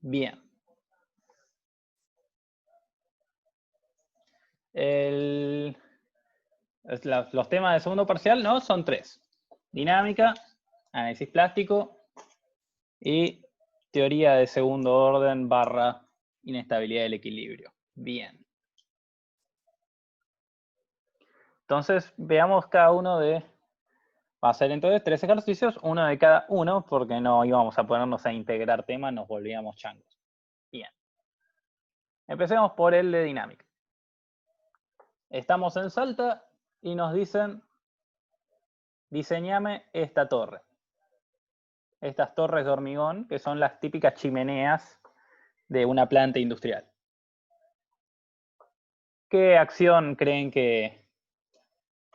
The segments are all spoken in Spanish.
Bien. Los temas de segundo parcial, ¿no? Son 3. Dinámica, análisis plástico y teoría de segundo orden / inestabilidad del equilibrio. Bien. Entonces, veamos cada uno de... Va a ser entonces 3 ejercicios, uno de cada uno, porque no íbamos a ponernos a integrar temas, nos volvíamos changos. Bien. Empecemos por el de dinámica. Estamos en Salta y nos dicen, diseñame esta torre. Estas torres de hormigón, que son las típicas chimeneas de una planta industrial. ¿Qué acción creen que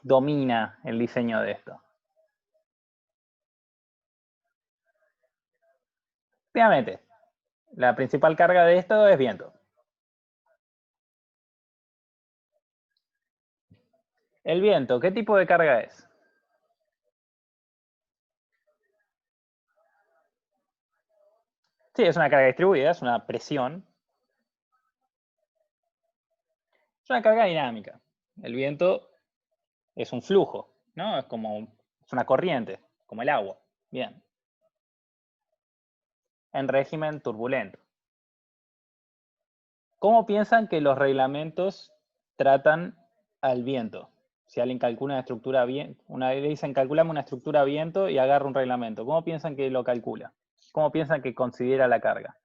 domina el diseño de esto? Efectivamente, la principal carga de esto es viento. El viento, ¿qué tipo de carga es? Sí, es una carga distribuida, es una presión. Es una carga dinámica. El viento es un flujo, ¿no? Es una corriente, como el agua. Bien. En régimen turbulento. ¿Cómo piensan que los reglamentos tratan al viento? Si alguien calcula una estructura viento, una vez dicen calculame una estructura viento y agarra un reglamento. ¿Cómo piensan que lo calcula? ¿Cómo piensan que considera la carga?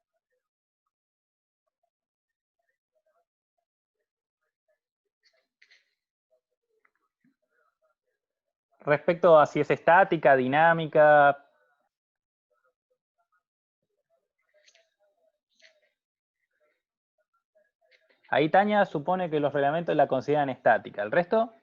Respecto a si es estática, dinámica. Ahí Tania supone que los reglamentos la consideran estática. ¿El resto?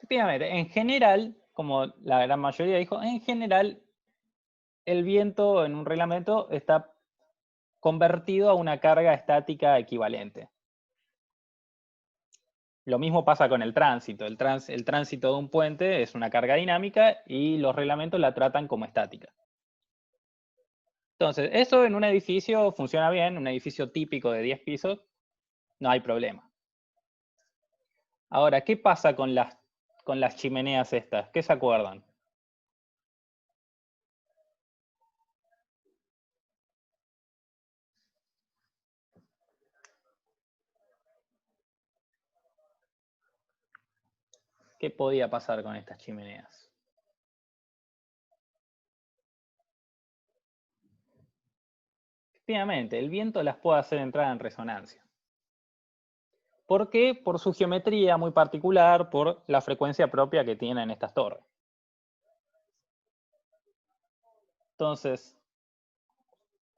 Efectivamente, en general, como la gran mayoría dijo, en general el viento en un reglamento está convertido a una carga estática equivalente. Lo mismo pasa con el tránsito. El tránsito de un puente es una carga dinámica y los reglamentos la tratan como estática. Entonces, eso en un edificio funciona bien, un edificio típico de 10 pisos, no hay problema. Ahora, ¿qué pasa con las chimeneas estas? ¿Qué se acuerdan? ¿Qué podía pasar con estas chimeneas? Efectivamente, el viento las puede hacer entrar en resonancia. ¿Por qué? Por su geometría muy particular, por la frecuencia propia que tienen estas torres. Entonces,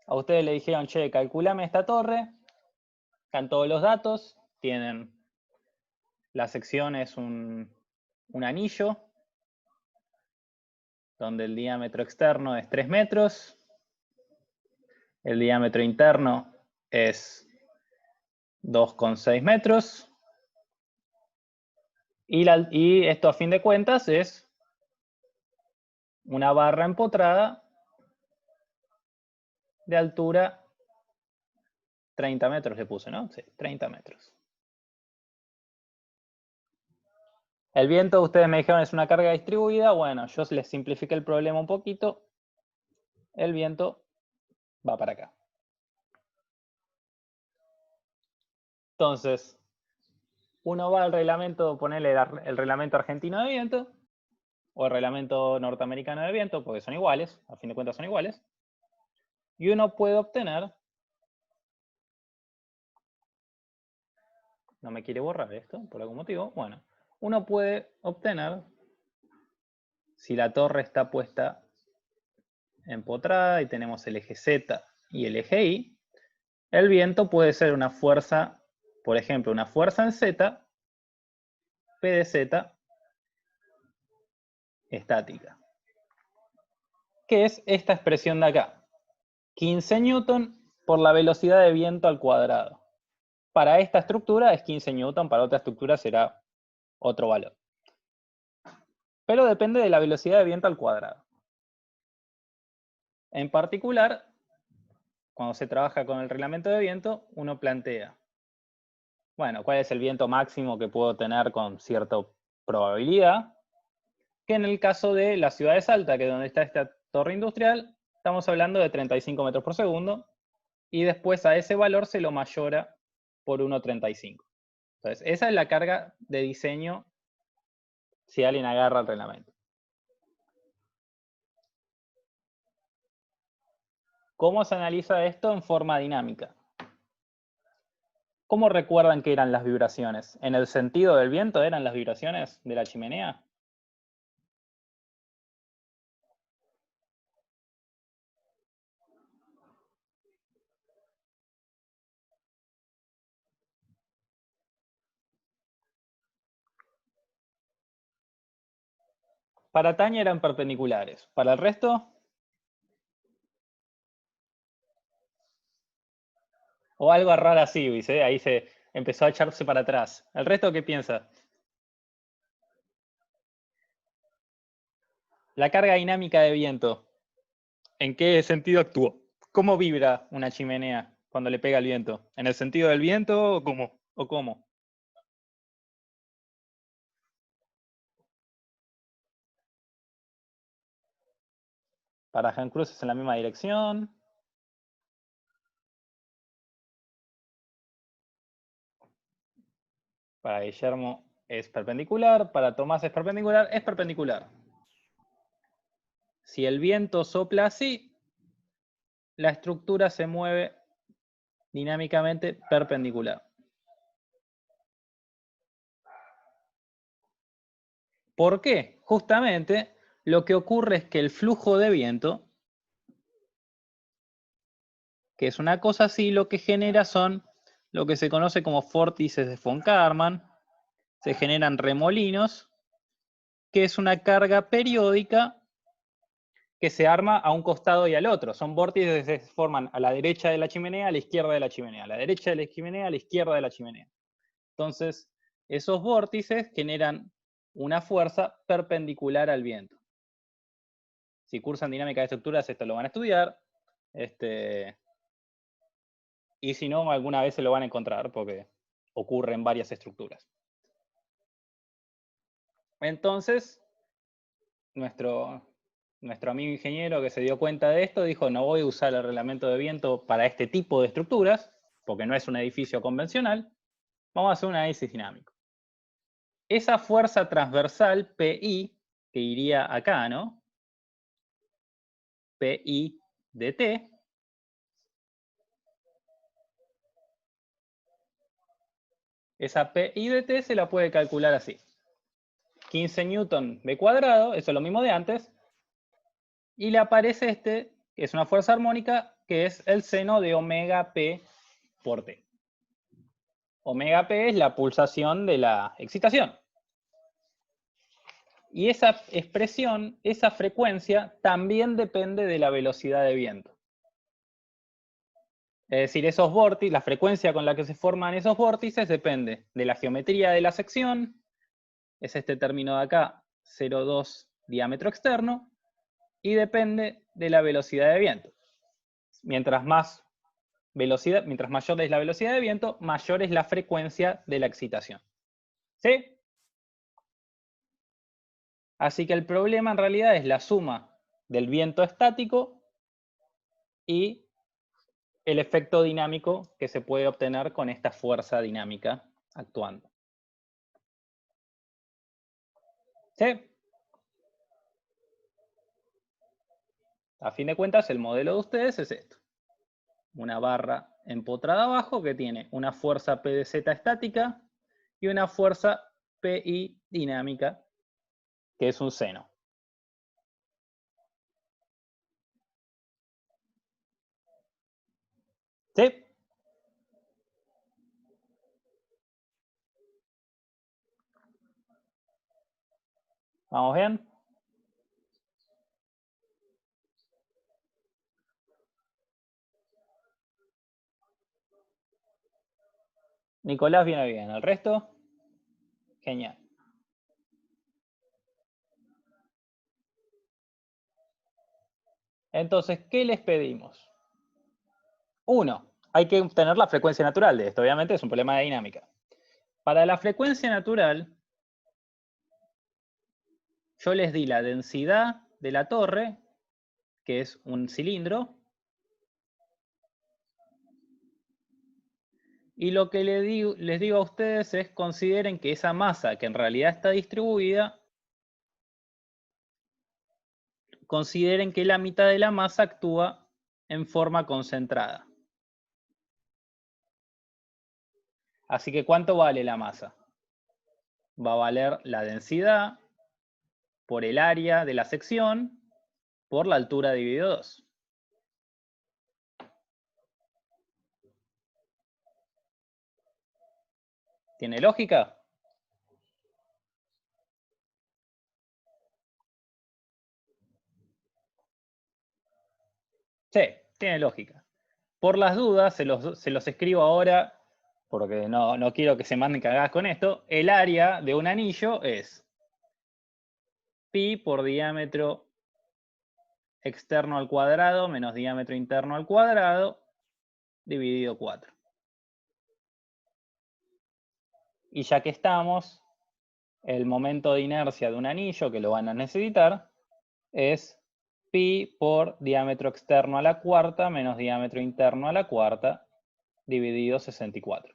a ustedes le dijeron, che, calculame esta torre, están todos los datos, tienen, la sección es un anillo, donde el diámetro externo es 3 metros, el diámetro interno es 2,6 metros, y esto a fin de cuentas es una barra empotrada de altura 30 metros le puse, ¿no? Sí, 30 metros. El viento, ustedes me dijeron, es una carga distribuida. Bueno, yo les simplifiqué el problema un poquito. El viento va para acá. Entonces, uno va al reglamento, ponerle el reglamento argentino de viento, o el reglamento norteamericano de viento, porque son iguales, a fin de cuentas son iguales. Y uno puede obtener... No me quiere borrar esto, por algún motivo. Bueno, uno puede obtener, si la torre está puesta empotrada y tenemos el eje Z y el eje Y, el viento puede ser una fuerza, por ejemplo, una fuerza en Z, P de Z, estática. ¿Qué es esta expresión de acá? 15 newton por la velocidad de viento al cuadrado. Para esta estructura es 15 newton, para otra estructura será otro valor. Pero depende de la velocidad de viento al cuadrado. En particular, cuando se trabaja con el reglamento de viento, uno plantea, bueno, ¿cuál es el viento máximo que puedo tener con cierta probabilidad? Que en el caso de la ciudad de Salta, que es donde está esta torre industrial, estamos hablando de 35 metros por segundo, y después a ese valor se lo mayora por 1,35. Entonces, esa es la carga de diseño si alguien agarra el reglamento. ¿Cómo se analiza esto en forma dinámica? ¿Cómo recuerdan que eran las vibraciones? ¿En el sentido del viento eran las vibraciones de la chimenea? Para Tania eran perpendiculares. ¿Para el resto? O algo raro así, ¿viste? Ahí se empezó a echarse para atrás. ¿El resto qué piensa? La carga dinámica de viento, ¿en qué sentido actúa? ¿Cómo vibra una chimenea cuando le pega el viento? ¿En el sentido del viento o cómo? ¿O cómo? Para Jan Cruz es en la misma dirección. Para Guillermo es perpendicular. Para Tomás es perpendicular. Es perpendicular. Si el viento sopla así, la estructura se mueve dinámicamente perpendicular. ¿Por qué? Justamente lo que ocurre es que el flujo de viento, que es una cosa así, lo que genera son lo que se conoce como vórtices de von Karman. Se generan remolinos, que es una carga periódica que se arma a un costado y al otro. Son vórtices que se forman a la derecha de la chimenea, a la izquierda de la chimenea, a la derecha de la chimenea, a la izquierda de la chimenea. Entonces, esos vórtices generan una fuerza perpendicular al viento. Si cursan dinámica de estructuras, esto lo van a estudiar. Y si no, alguna vez se lo van a encontrar porque ocurre en varias estructuras. Entonces, nuestro amigo ingeniero que se dio cuenta de esto dijo, no voy a usar el reglamento de viento para este tipo de estructuras, porque no es un edificio convencional, vamos a hacer un análisis dinámico. Esa fuerza transversal PI, que iría acá, ¿no? PI de T, esa PI de T se la puede calcular así. 15 newton B cuadrado, eso es lo mismo de antes, y le aparece que es una fuerza armónica, que es el seno de omega P por T. Omega P es la pulsación de la excitación. Y esa expresión, esa frecuencia, también depende de la velocidad de viento. Es decir, esos vórtices, la frecuencia con la que se forman esos vórtices depende de la geometría de la sección, es este término de acá, 0,2 diámetro externo, y depende de la velocidad de viento. Mientras mayor es la velocidad de viento, mayor es la frecuencia de la excitación. ¿Sí? Así que el problema en realidad es la suma del viento estático y el efecto dinámico que se puede obtener con esta fuerza dinámica actuando. ¿Sí? A fin de cuentas, el modelo de ustedes es esto. Una barra empotrada abajo que tiene una fuerza P de Z estática y una fuerza PI dinámica, que es un seno. ¿Sí? ¿Vamos bien? Nicolás viene bien. ¿El resto? Genial. Entonces, ¿qué les pedimos? Uno, hay que obtener la frecuencia natural de esto. Obviamente es un problema de dinámica. Para la frecuencia natural, yo les di la densidad de la torre, que es un cilindro, y lo que les digo a ustedes es consideren que esa masa que en realidad está distribuida, consideren que la mitad de la masa actúa en forma concentrada. Así que, ¿cuánto vale la masa? Va a valer la densidad por el área de la sección por la altura dividido 2. ¿Tiene lógica? Sí, tiene lógica. Por las dudas, se los escribo ahora, porque no quiero que se manden cagadas con esto. El área de un anillo es pi por diámetro externo al cuadrado menos diámetro interno al cuadrado dividido 4. Y ya que estamos, el momento de inercia de un anillo, que lo van a necesitar, es pi por diámetro externo a la cuarta menos diámetro interno a la cuarta dividido 64.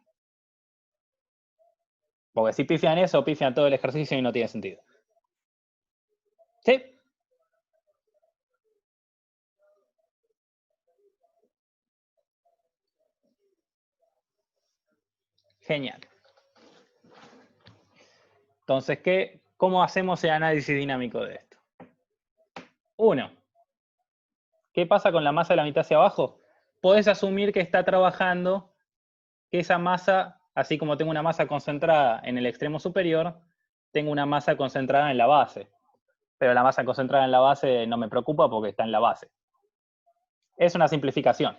Porque si pifian eso, pifian todo el ejercicio y no tiene sentido. ¿Sí? Genial. Entonces, ¿cómo hacemos el análisis dinámico de esto? 1. ¿Qué pasa con la masa de la mitad hacia abajo? Podés asumir que está trabajando, que esa masa, así como tengo una masa concentrada en el extremo superior, tengo una masa concentrada en la base. Pero la masa concentrada en la base no me preocupa porque está en la base. Es una simplificación.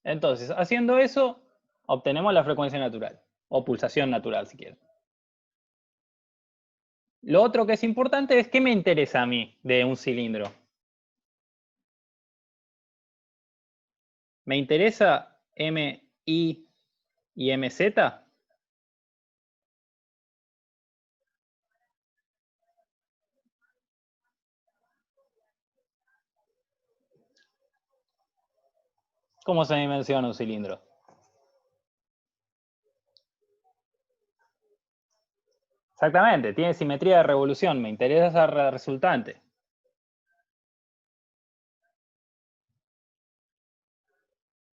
Entonces, haciendo eso, obtenemos la frecuencia natural, o pulsación natural, si quieren. Lo otro que es importante es qué me interesa a mí de un cilindro. ¿Me interesa MI y MZ? ¿Cómo se dimensiona un cilindro? Exactamente, tiene simetría de revolución, me interesa esa resultante.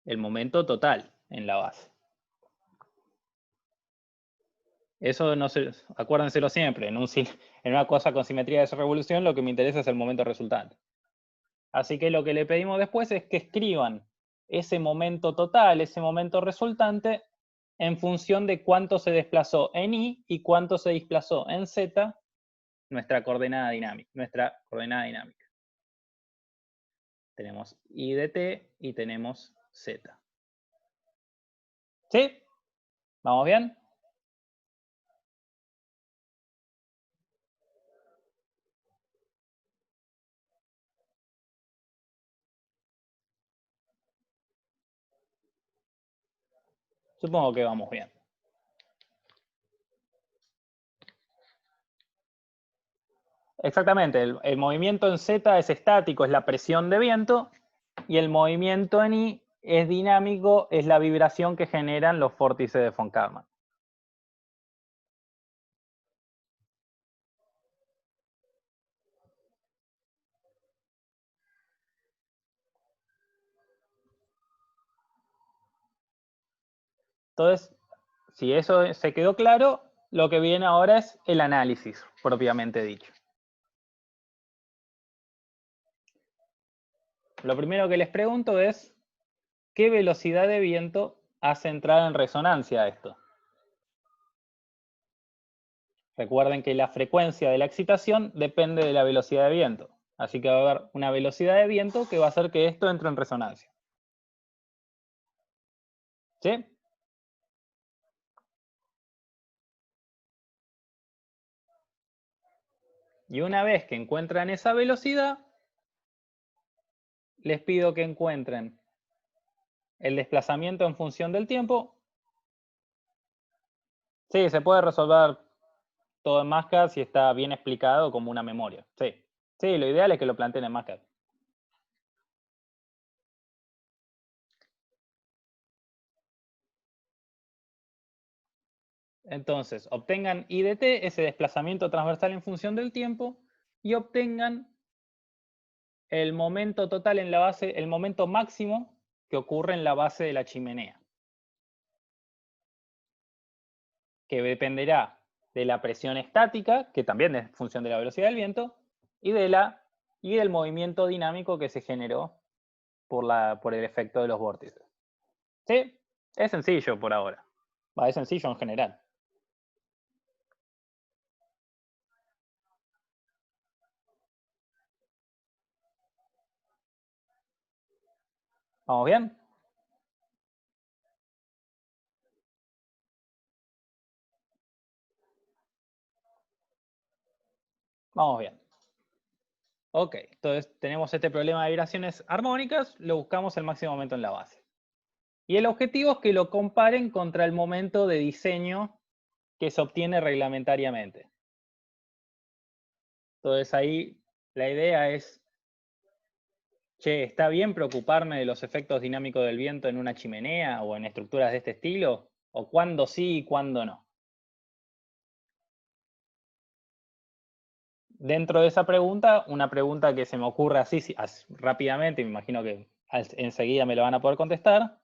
El momento total en la base. Eso no se, acuérdenselo siempre, en una cosa con simetría de revolución lo que me interesa es el momento resultante. Así que lo que le pedimos después es que escriban ese momento total, ese momento resultante, en función de cuánto se desplazó en I y cuánto se desplazó en Z, nuestra coordenada dinámica. Tenemos I de T y tenemos Z. ¿Sí? ¿Vamos bien? Supongo que vamos bien. Exactamente, el movimiento en Z es estático, es la presión de viento, y el movimiento en I es dinámico, es la vibración que generan los vórtices de von Karman. Entonces, si eso se quedó claro, lo que viene ahora es el análisis, propiamente dicho. Lo primero que les pregunto es, ¿qué velocidad de viento hace entrar en resonancia esto? Recuerden que la frecuencia de la excitación depende de la velocidad de viento. Así que va a haber una velocidad de viento que va a hacer que esto entre en resonancia. ¿Sí? Y una vez que encuentran esa velocidad, les pido que encuentren el desplazamiento en función del tiempo. Sí, se puede resolver todo en MATLAB si está bien explicado como una memoria. Sí, sí, lo ideal es que lo planteen en MATLAB. Entonces, obtengan I de t, ese desplazamiento transversal en función del tiempo, y obtengan el momento total en la base, el momento máximo que ocurre en la base de la chimenea, que dependerá de la presión estática, que también es función de la velocidad del viento, y del movimiento dinámico que se generó por el efecto de los vórtices. ¿Sí? Es sencillo por ahora. Es sencillo en general. ¿Vamos bien? Vamos bien. Ok, entonces tenemos este problema de vibraciones armónicas, lo buscamos el máximo momento en la base. Y el objetivo es que lo comparen contra el momento de diseño que se obtiene reglamentariamente. Entonces ahí la idea es, che, ¿está bien preocuparme de los efectos dinámicos del viento en una chimenea o en estructuras de este estilo? ¿O cuándo sí y cuándo no? Dentro de esa pregunta, una pregunta que se me ocurre así, rápidamente, me imagino que enseguida me lo van a poder contestar.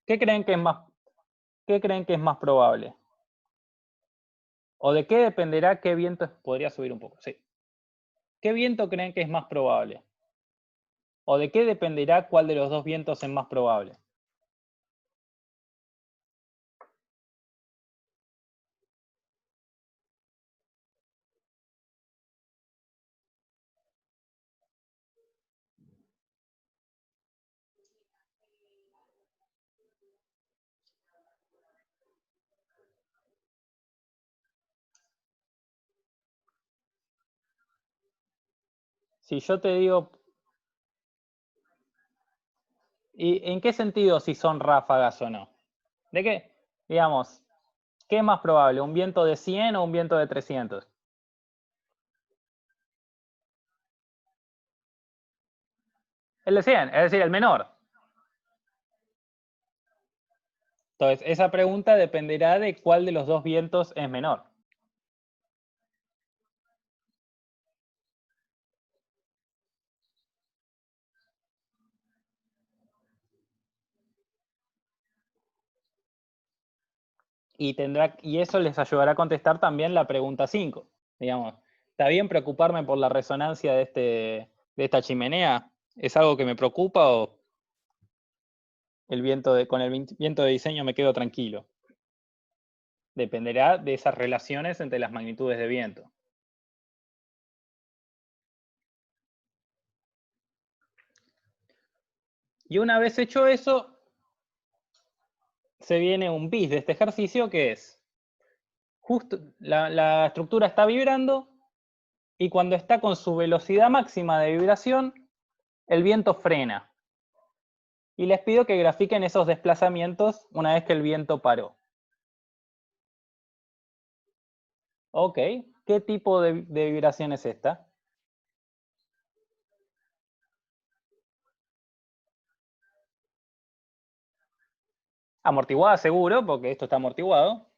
¿Qué creen que es más probable? ¿O de qué dependerá qué viento podría subir un poco? Sí. ¿Qué viento creen que es más probable? ¿O de qué dependerá cuál de los dos vientos es más probable? Si yo te digo, ¿y en qué sentido si son ráfagas o no? ¿De qué? Digamos, ¿qué es más probable? ¿Un viento de 100 o un viento de 300? El de 100, es decir, el menor. Entonces, esa pregunta dependerá de cuál de los dos vientos es menor. Y eso les ayudará a contestar también la pregunta 5. Digamos, ¿está bien preocuparme por la resonancia de esta chimenea? ¿Es algo que me preocupa o con el viento de diseño me quedo tranquilo? Dependerá de esas relaciones entre las magnitudes de viento. Y una vez hecho eso, se viene un bis de este ejercicio que es, justo la estructura está vibrando y cuando está con su velocidad máxima de vibración, el viento frena. Y les pido que grafiquen esos desplazamientos una vez que el viento paró. Ok, ¿qué tipo de vibración es esta? Amortiguada seguro, porque esto está amortiguado.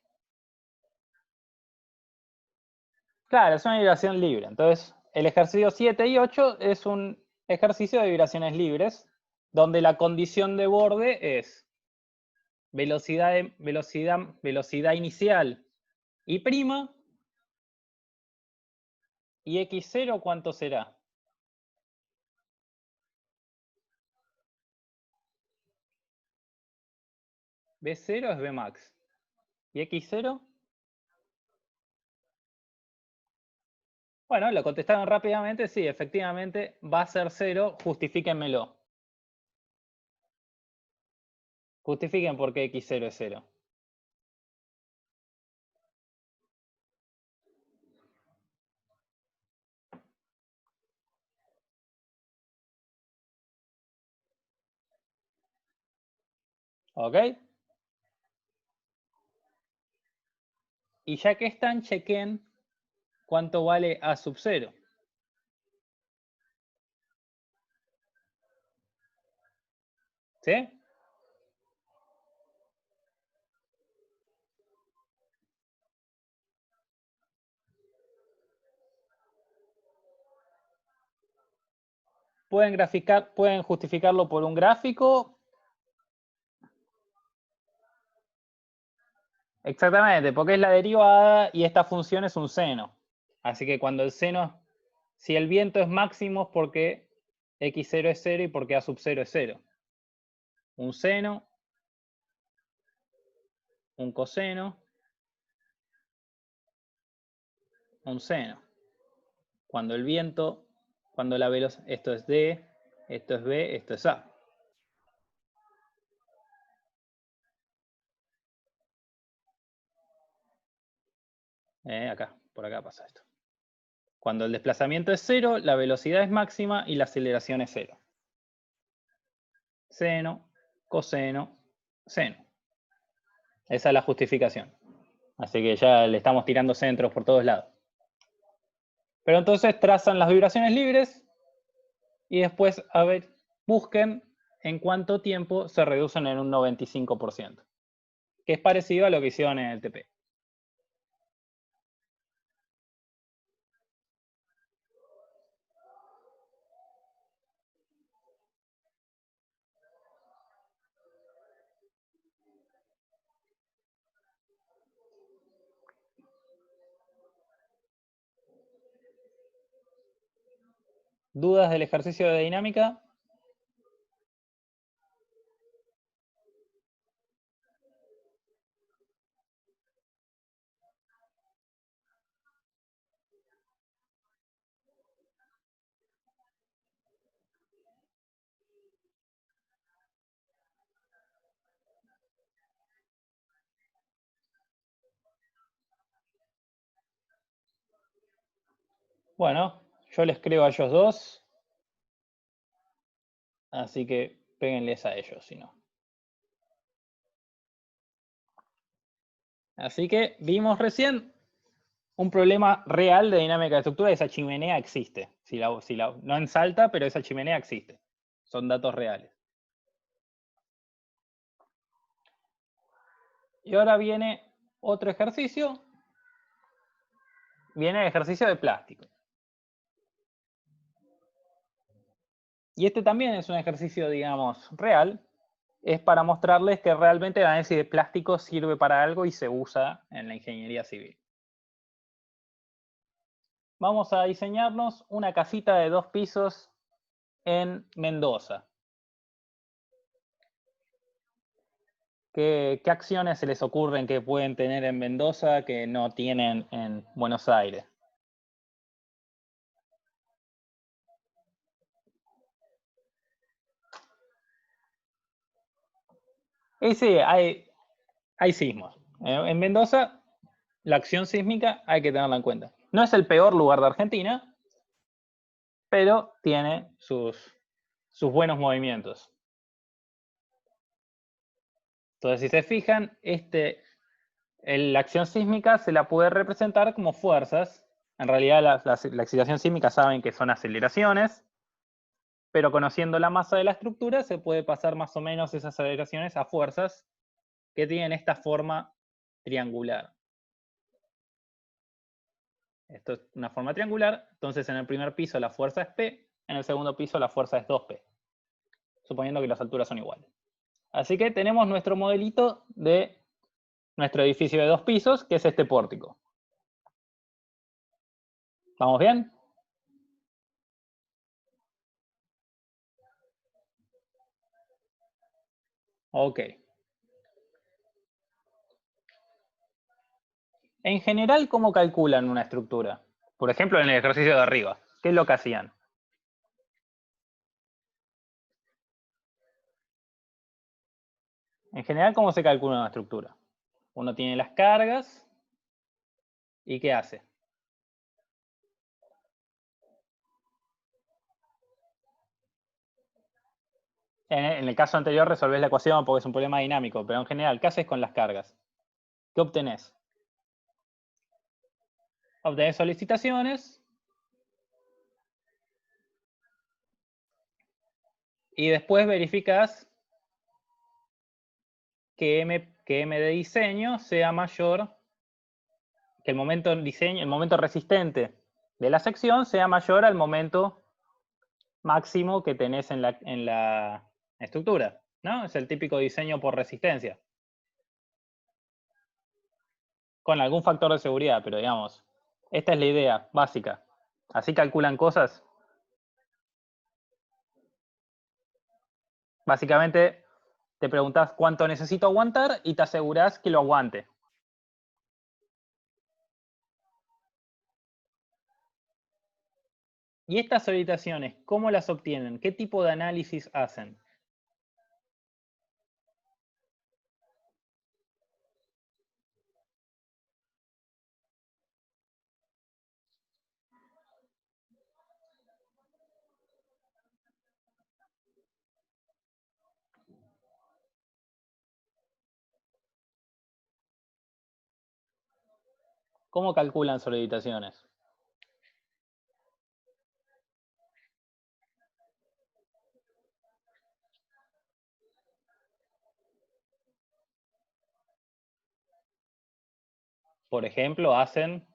Claro, es una vibración libre. Entonces, el ejercicio 7 y 8 es un ejercicio de vibraciones libres, donde la condición de borde es velocidad inicial y prima, y x0, ¿cuánto será? B0 es Bmax. ¿Y x0? Bueno, lo contestaron rápidamente, sí, efectivamente va a ser 0, justifíquenmelo. Justifiquen por qué x0 es 0. ¿Ok? Y ya que están, chequen cuánto vale a sub 0. ¿Sí? Pueden justificarlo por un gráfico. Exactamente, porque es la derivada y esta función es un seno. Así que cuando el seno, si el viento es máximo es porque x0 es 0 y porque a sub 0 es 0. Un seno, un coseno, un seno. Cuando el viento, cuando la velocidad, esto es D, esto es B, esto es A. Acá, por acá pasa esto. Cuando el desplazamiento es 0, la velocidad es máxima y la aceleración es 0. Seno, coseno, seno. Esa es la justificación. Así que ya le estamos tirando centros por todos lados. Pero entonces trazan las vibraciones libres y después, a ver, busquen en cuánto tiempo se reducen en un 95%, que es parecido a lo que hicieron en el TP. ¿Dudas del ejercicio de dinámica? Bueno, yo les creo a ellos dos, así que péguenles a ellos, si no. Así que vimos recién un problema real de dinámica de estructura. Esa chimenea existe. No en Salta, pero esa chimenea existe. Son datos reales. Y ahora viene otro ejercicio. Viene el ejercicio de plástico. Y este también es un ejercicio, digamos, real. Es para mostrarles que realmente el análisis de plástico sirve para algo y se usa en la ingeniería civil. Vamos a diseñarnos una casita de 2 pisos en Mendoza. ¿Qué acciones se les ocurren que pueden tener en Mendoza que no tienen en Buenos Aires? Y sí, hay sismos. En Mendoza, la acción sísmica hay que tenerla en cuenta. No es el peor lugar de Argentina, pero tiene sus buenos movimientos. Entonces, si se fijan, la acción sísmica se la puede representar como fuerzas. En realidad, la excitación sísmica saben que son aceleraciones, pero conociendo la masa de la estructura, se puede pasar más o menos esas aceleraciones a fuerzas que tienen esta forma triangular. Esto es una forma triangular, entonces en el primer piso la fuerza es P, en el segundo piso la fuerza es 2P, suponiendo que las alturas son iguales. Así que tenemos nuestro modelito de nuestro edificio de 2 pisos, que es este pórtico. ¿Vamos bien? Ok. En general, ¿cómo calculan una estructura? Por ejemplo, en el ejercicio de arriba, ¿qué es lo que hacían? En general, ¿cómo se calcula una estructura? Uno tiene las cargas y ¿qué hace? En el caso anterior resolvés la ecuación porque es un problema dinámico, pero en general, ¿qué haces con las cargas? ¿Qué obtenés? Obtenés solicitaciones y después verificas que M de diseño sea mayor, que el momento diseño, el momento resistente de la sección sea mayor al momento máximo que tenés en la estructura, ¿no? Es el típico diseño por resistencia. Con algún factor de seguridad, pero digamos, esta es la idea básica. Así calculan cosas. Básicamente, te preguntás cuánto necesito aguantar y te asegurás que lo aguante. ¿Y estas orientaciones, cómo las obtienen? ¿Qué tipo de análisis hacen? ¿Cómo calculan solidificaciones? Por ejemplo, hacen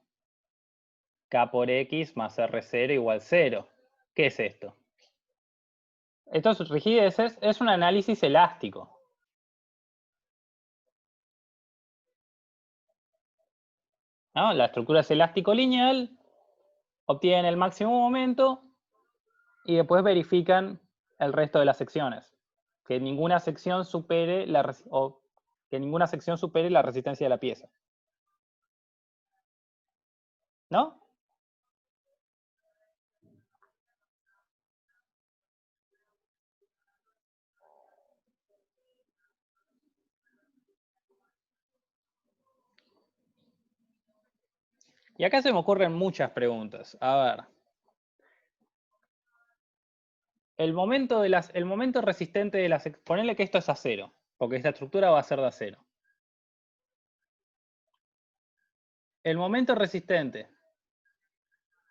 K por X más R0 igual 0. ¿Qué es esto? Estos rigideces es un análisis elástico. ¿No? La estructura es elástico lineal, obtienen el máximo momento y después verifican el resto de las secciones. Que ninguna sección supere que ninguna sección supere la resistencia de la pieza. ¿No? Y acá se me ocurren muchas preguntas. A ver. El momento resistente de la sección. Ponele que esto es acero, porque esta estructura va a ser de acero. El momento resistente,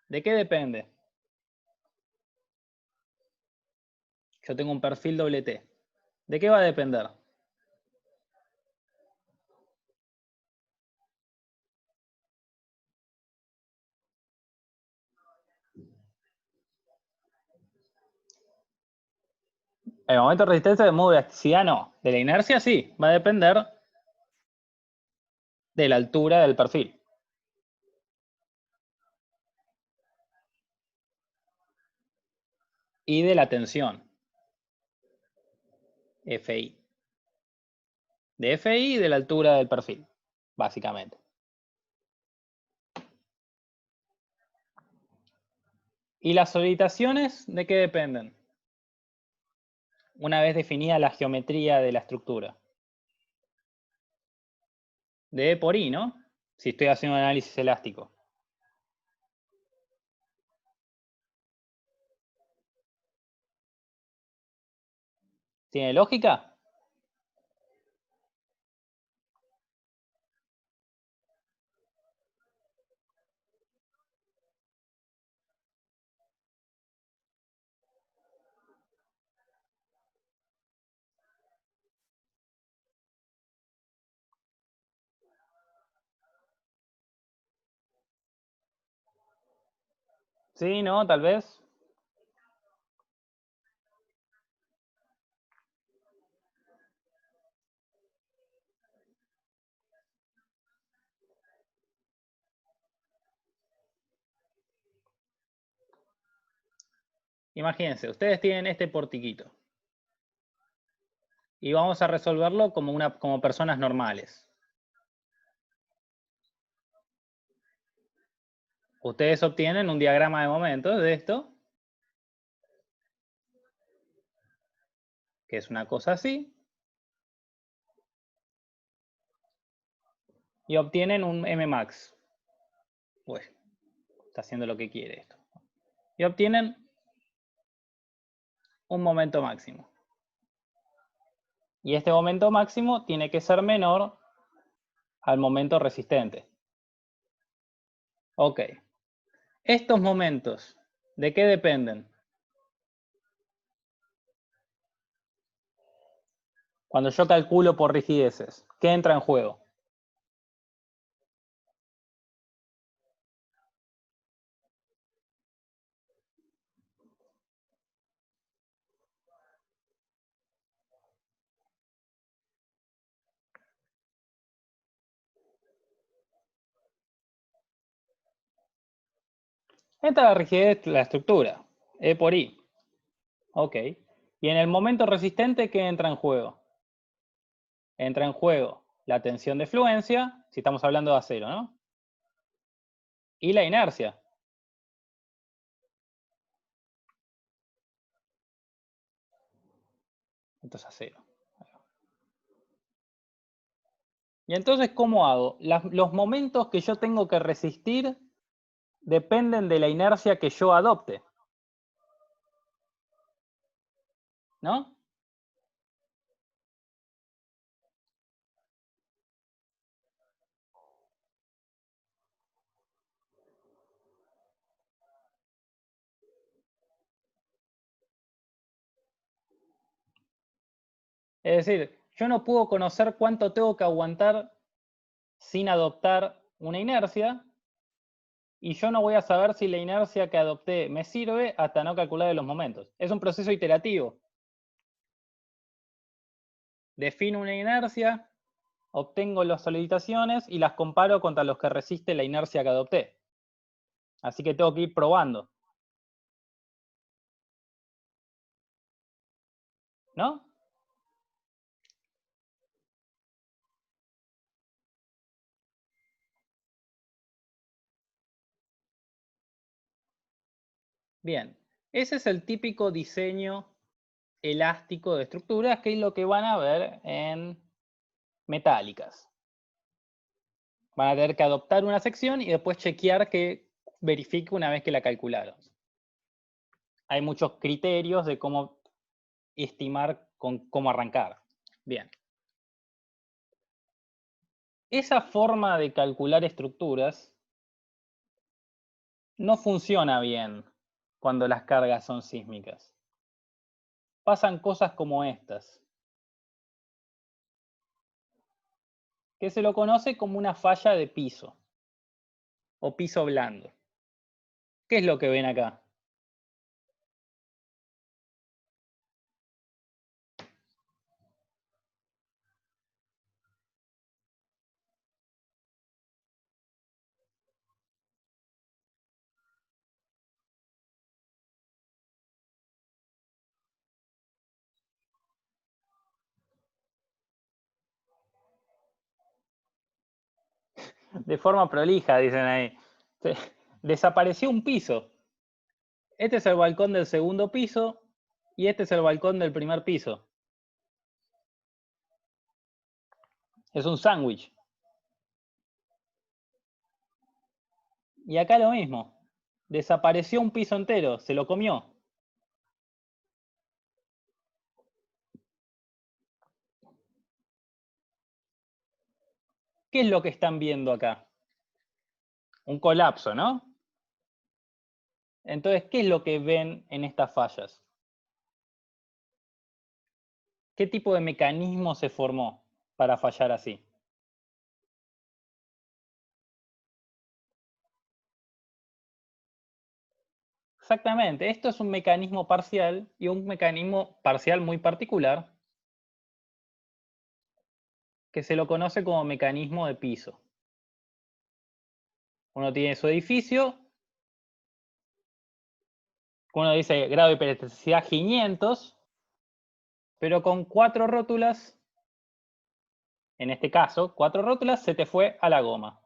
¿de qué depende? Yo tengo un perfil doble T. ¿De qué va a depender? El momento de resistencia de modo de elasticidad no. De la inercia sí. Va a depender de la altura del perfil. Y de la tensión. FI. De FI y de la altura del perfil, básicamente. ¿Y las orientaciones de qué dependen? Una vez definida la geometría de la estructura. De E por I, ¿no? Si estoy haciendo un análisis elástico. ¿Tiene lógica? Sí, no, tal vez. Imagínense, ustedes tienen este portiquito. Y vamos a resolverlo como personas normales. Ustedes obtienen un diagrama de momentos de esto, que es una cosa así, y obtienen un Mmax. Pues, está haciendo lo que quiere esto. Y obtienen un momento máximo. Y este momento máximo tiene que ser menor al momento resistente. Ok. Estos momentos, ¿de qué dependen? Cuando yo calculo por rigideces, ¿qué entra en juego? Esta es la rigidez de la estructura, E por I. Ok. Y en el momento resistente, ¿qué entra en juego? Entra en juego la tensión de fluencia, si estamos hablando de acero, ¿no? Y la inercia. Esto es acero. Y entonces, ¿cómo hago? Los momentos que yo tengo que resistir dependen de la inercia que yo adopte. ¿No? Es decir, yo no puedo conocer cuánto tengo que aguantar sin adoptar una inercia, y yo no voy a saber si la inercia que adopté me sirve hasta no calcular los momentos. Es un proceso iterativo. Defino una inercia, obtengo las solicitaciones y las comparo contra los que resiste la inercia que adopté. Así que tengo que ir probando. ¿No? Bien, ese es el típico diseño elástico de estructuras, que es lo que van a ver en metálicas. Van a tener que adoptar una sección y después chequear que verifique una vez que la calcularon. Hay muchos criterios de cómo estimar cómo arrancar. Bien. Esa forma de calcular estructuras no funciona bien cuando las cargas son sísmicas. Pasan cosas como estas, que se lo conoce como una falla de piso o piso blando. ¿Qué es lo que ven acá? De forma prolija, dicen ahí. Desapareció un piso. Este es el balcón del segundo piso y este es el balcón del primer piso. Es un sándwich. Y acá lo mismo. Desapareció un piso entero, se lo comió. ¿Qué es lo que están viendo acá? Un colapso, ¿no? Entonces, ¿qué es lo que ven en estas fallas? ¿Qué tipo de mecanismo se formó para fallar así? Exactamente, esto es un mecanismo parcial y un mecanismo parcial muy particular que se lo conoce como mecanismo de piso. Uno tiene su edificio, uno dice grado de hiperelasticidad 500, pero con 4 rótulas, en este caso, 4 rótulas, se te fue a la goma.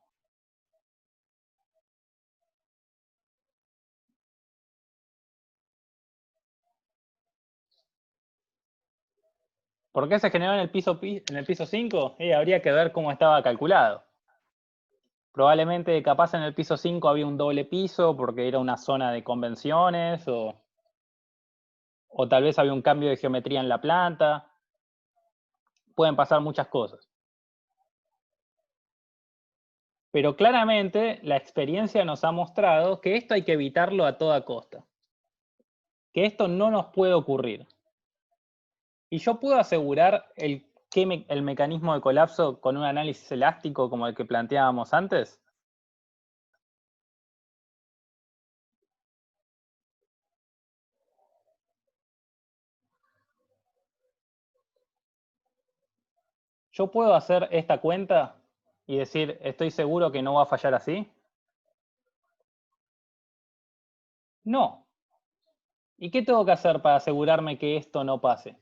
¿Por qué se generó en el piso 5? Habría que ver cómo estaba calculado. Probablemente, capaz en el piso 5 había un doble piso porque era una zona de convenciones o tal vez había un cambio de geometría en la planta. Pueden pasar muchas cosas. Pero claramente la experiencia nos ha mostrado que esto hay que evitarlo a toda costa. Que esto no nos puede ocurrir. Y yo puedo asegurar el mecanismo de colapso con un análisis elástico como el que planteábamos antes. Yo puedo hacer esta cuenta y decir, estoy seguro que no va a fallar así. No. ¿Y qué tengo que hacer para asegurarme que esto no pase?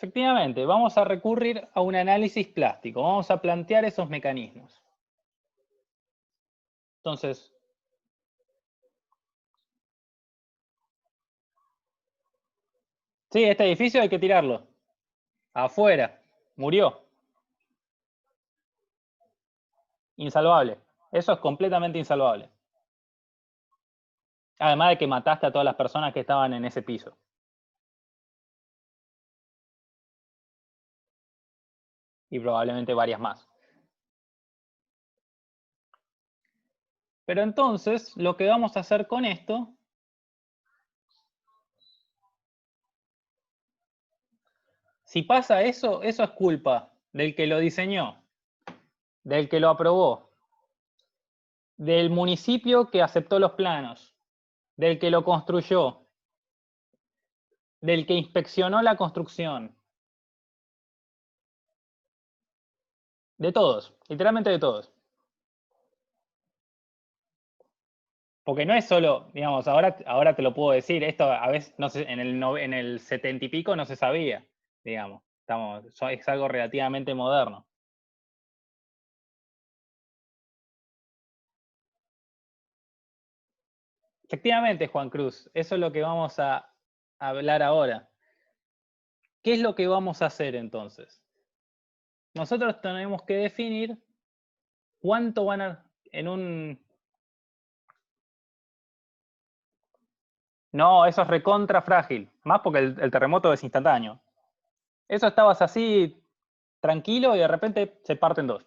Efectivamente, vamos a recurrir a un análisis plástico. Vamos a plantear esos mecanismos. Entonces, sí, este edificio hay que tirarlo. Afuera. Murió. Insalvable. Eso es completamente insalvable. Además de que mataste a todas las personas que estaban en ese piso. Y probablemente varias más. Pero entonces, lo que vamos a hacer con esto, si pasa eso, eso es culpa del que lo diseñó, del que lo aprobó, del municipio que aceptó los planos, del que lo construyó, del que inspeccionó la construcción. De todos, literalmente de todos. Porque no es solo, digamos, ahora te lo puedo decir, esto a veces, no sé, en el 70 y pico no se sabía, digamos. Es algo relativamente moderno. Efectivamente, Juan Cruz, eso es lo que vamos a hablar ahora. ¿Qué es lo que vamos a hacer entonces? Nosotros tenemos que definir cuánto van a, en un... No, eso es recontra frágil, más porque el terremoto es instantáneo. Eso estabas así tranquilo y de repente se parte en dos.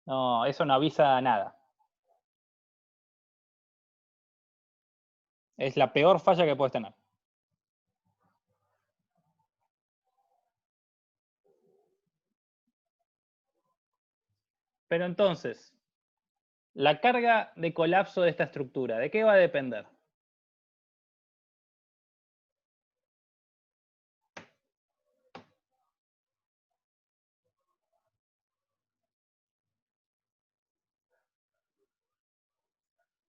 No, eso no avisa nada. Es la peor falla que puedes tener. Pero entonces, la carga de colapso de esta estructura, ¿de qué va a depender?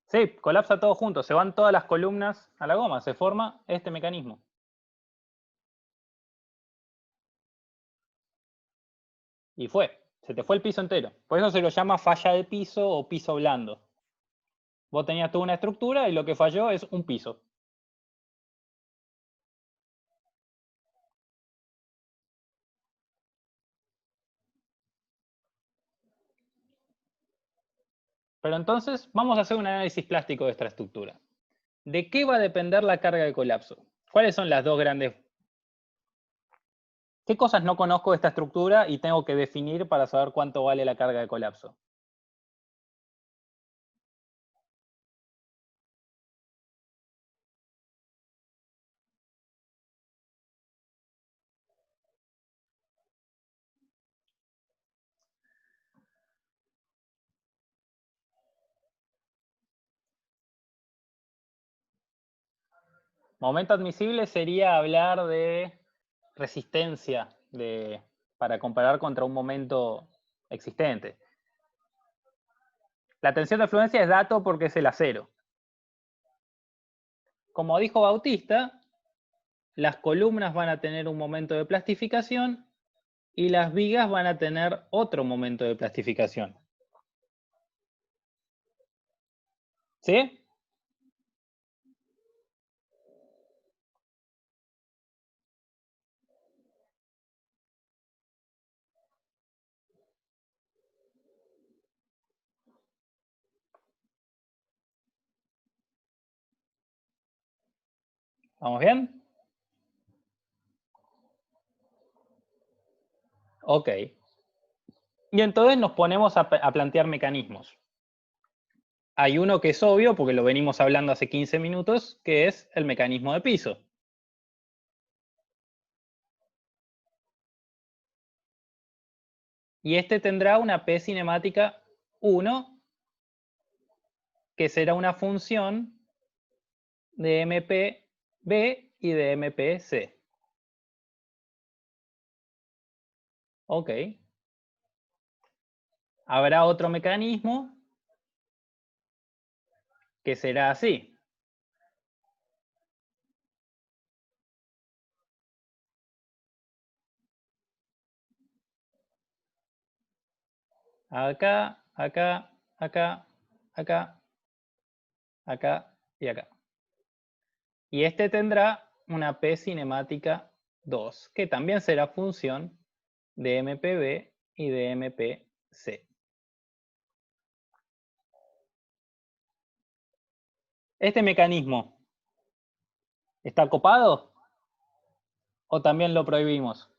Sí, colapsa todo junto, se van todas las columnas a la goma, se forma este mecanismo. Y se te fue el piso entero. Por eso se lo llama falla de piso o piso blando. Vos tenías toda una estructura y lo que falló es un piso. Pero entonces vamos a hacer un análisis plástico de esta estructura. ¿De qué va a depender la carga de colapso? ¿Cuáles son las dos grandes? ¿Qué cosas no conozco de esta estructura y tengo que definir para saber cuánto vale la carga de colapso? Momento admisible sería hablar de resistencia para comparar contra un momento existente. La tensión de fluencia es dato porque es el acero. Como dijo Bautista, las columnas van a tener un momento de plastificación y las vigas van a tener otro momento de plastificación. ¿Sí? ¿Vamos bien? Ok. Y entonces nos ponemos a plantear mecanismos. Hay uno que es obvio, porque lo venimos hablando hace 15 minutos, que es el mecanismo de piso. Y este tendrá una P cinemática 1, que será una función de MPB y de MPC. Ok. Habrá otro mecanismo que será así. Acá, acá, acá, acá, acá y acá. Y este tendrá una P cinemática 2, que también será función de MPB y de MPC. ¿Este mecanismo está copado o también lo prohibimos?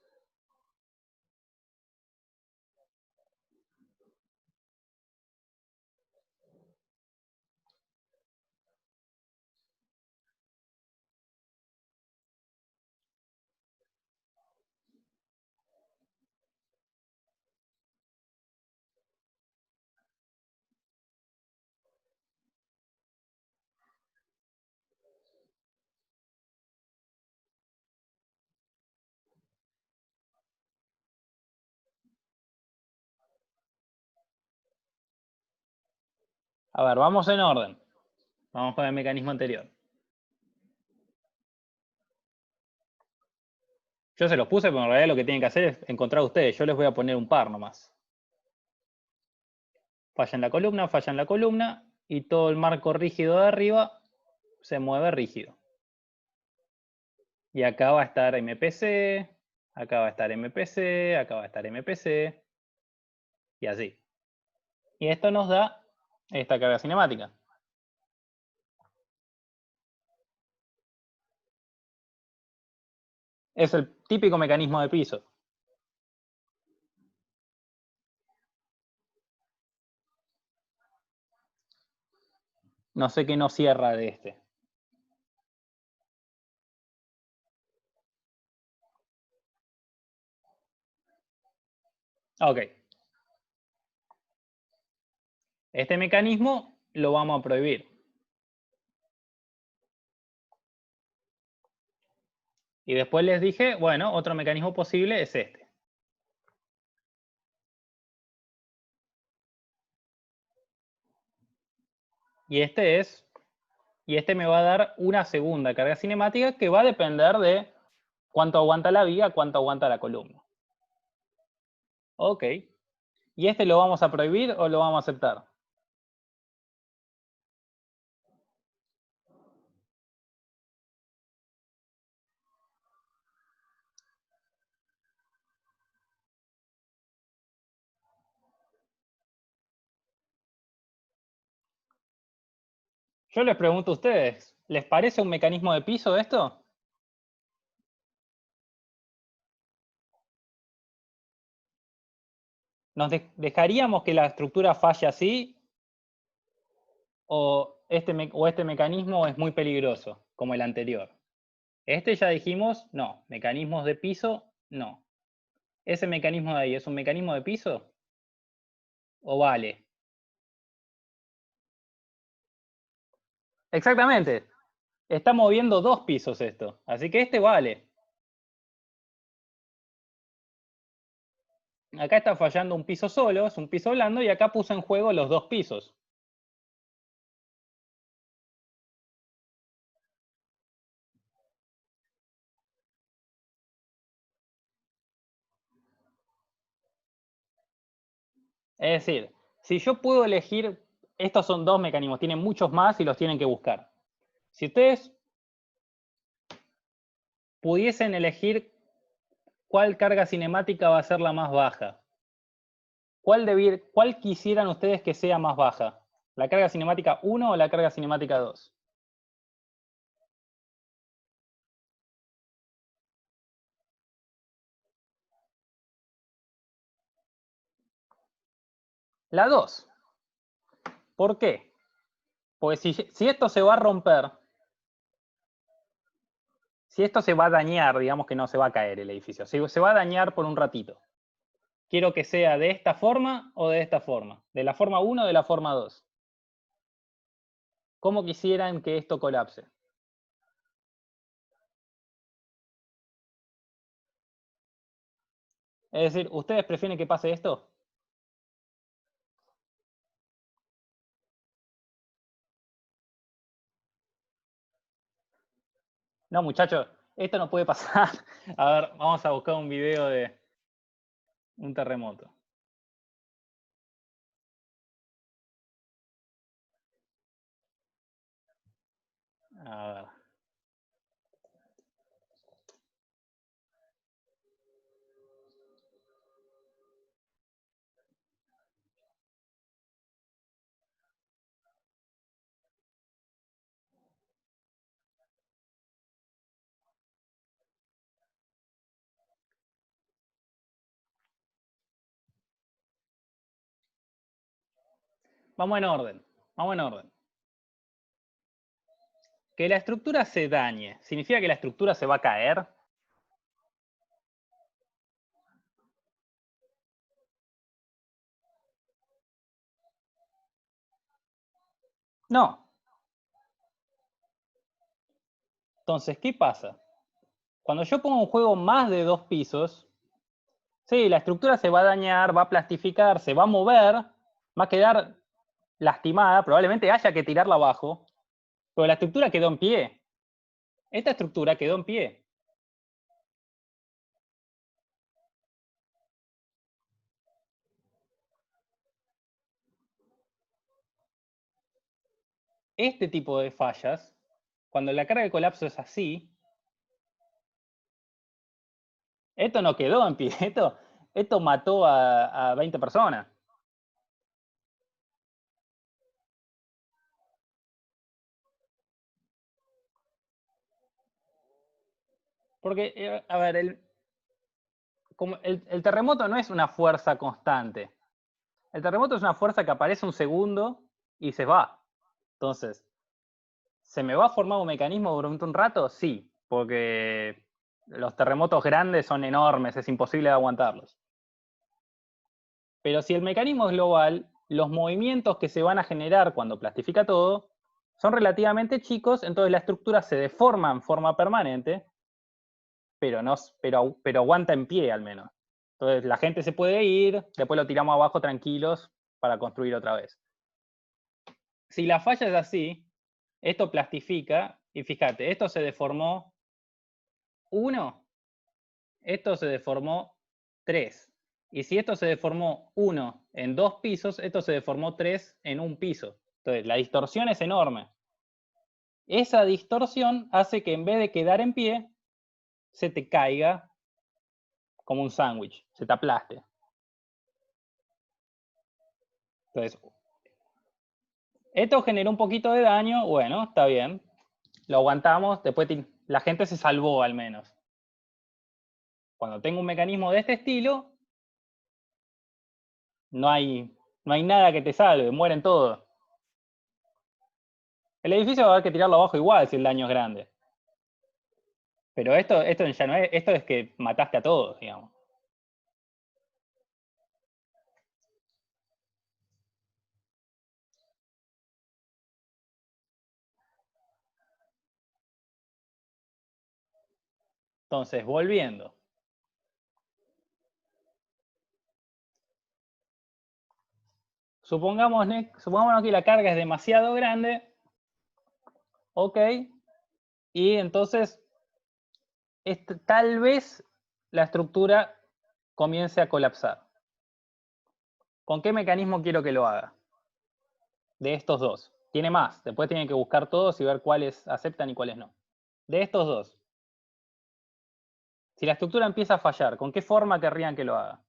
A ver, vamos en orden. Vamos con el mecanismo anterior. Yo se los puse, pero en realidad lo que tienen que hacer es encontrar ustedes. Yo les voy a poner un par nomás. Falla en la columna y todo el marco rígido de arriba se mueve rígido. Y acá va a estar MPC, acá va a estar MPC, acá va a estar MPC y así. Y esto nos da esta carga cinemática. Es el típico mecanismo de piso. No sé qué no cierra de este. Ok. Este mecanismo lo vamos a prohibir. Y después les dije, bueno, otro mecanismo posible es este. Y este me va a dar una segunda carga cinemática que va a depender de cuánto aguanta la viga, cuánto aguanta la columna. Ok. ¿Y este lo vamos a prohibir o lo vamos a aceptar? Yo les pregunto a ustedes, ¿les parece un mecanismo de piso esto? ¿Nos dejaríamos que la estructura falle así? ¿O este mecanismo es muy peligroso, como el anterior? Este ya dijimos, no. Mecanismos de piso, no. ¿Ese mecanismo de ahí es un mecanismo de piso? ¿O vale? Exactamente. Está moviendo dos pisos esto. Así que este vale. Acá está fallando un piso solo, es un piso blando, y acá puse en juego los dos pisos. Es decir, si yo puedo elegir, estos son dos mecanismos, tienen muchos más y los tienen que buscar. Si ustedes pudiesen elegir cuál carga cinemática va a ser la más baja, ¿cuál quisieran ustedes que sea más baja? ¿La carga cinemática 1 o la carga cinemática 2? La 2. ¿Por qué? Porque si esto se va a romper, si esto se va a dañar, digamos que no se va a caer el edificio, se va a dañar por un ratito. Quiero que sea de esta forma o de esta forma, de la forma 1 o de la forma 2. ¿Cómo quisieran que esto colapse? Es decir, ¿ustedes prefieren que pase esto? No, muchachos, esto no puede pasar. A ver, vamos a buscar un video de un terremoto. A ver. Vamos en orden. Vamos en orden. Que la estructura se dañe, ¿significa que la estructura se va a caer? No. Entonces, ¿qué pasa? Cuando yo pongo un juego más de 2 pisos, sí, la estructura se va a dañar, va a plastificar, se va a mover, va a quedar lastimada, probablemente haya que tirarla abajo, pero la estructura quedó en pie. Esta estructura quedó en pie. Este tipo de fallas, cuando la carga de colapso es así, esto no quedó en pie, esto mató a 20 personas. Porque, a ver, el terremoto no es una fuerza constante. El terremoto es una fuerza que aparece un segundo y se va. Entonces, ¿se me va a formar un mecanismo durante un rato? Sí, porque los terremotos grandes son enormes, es imposible de aguantarlos. Pero si el mecanismo es global, los movimientos que se van a generar cuando plastifica todo son relativamente chicos, entonces la estructura se deforma en forma permanente, pero, no, pero aguanta en pie al menos. Entonces la gente se puede ir, después lo tiramos abajo tranquilos para construir otra vez. Si la falla es así, esto plastifica, y fíjate, esto se deformó 1, esto se deformó 3. Y si esto se deformó 1 en 2 pisos, esto se deformó 3 en un piso. Entonces la distorsión es enorme. Esa distorsión hace que en vez de quedar en pie, se te caiga como un sándwich, se te aplaste. Entonces, esto generó un poquito de daño, bueno, está bien, lo aguantamos, después la gente se salvó al menos. Cuando tengo un mecanismo de este estilo, no hay nada que te salve, mueren todos. El edificio va a haber que tirarlo abajo igual si el daño es grande. Pero esto ya no es, esto es que mataste a todos, digamos. Entonces, volviendo. Supongamos que la carga es demasiado grande, ok, y entonces tal vez la estructura comience a colapsar. ¿Con qué mecanismo quiero que lo haga? De estos dos. Tiene más. Después tienen que buscar todos y ver cuáles aceptan y cuáles no. De estos dos. Si la estructura empieza a fallar, ¿con qué forma querrían que lo haga?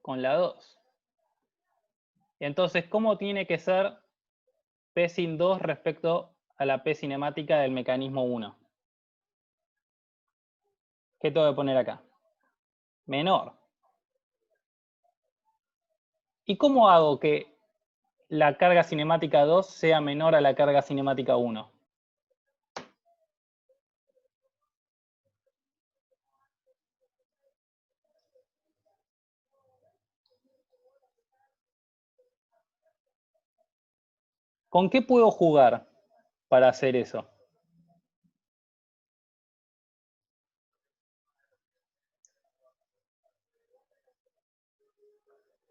Con la 2. Entonces, ¿cómo tiene que ser P sin 2 respecto a la P cinemática del mecanismo 1? ¿Qué tengo que poner acá? Menor. ¿Y cómo hago que la carga cinemática 2 sea menor a la carga cinemática 1? ¿Con qué puedo jugar para hacer eso?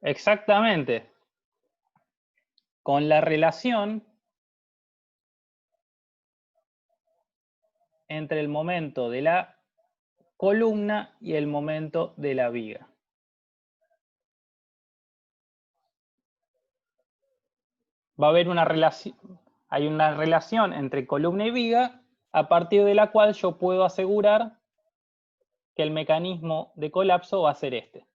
Exactamente. Con la relación entre el momento de la columna y el momento de la viga. Va a haber una relación, hay una relación entre columna y viga a partir de la cual yo puedo asegurar que el mecanismo de colapso va a ser este.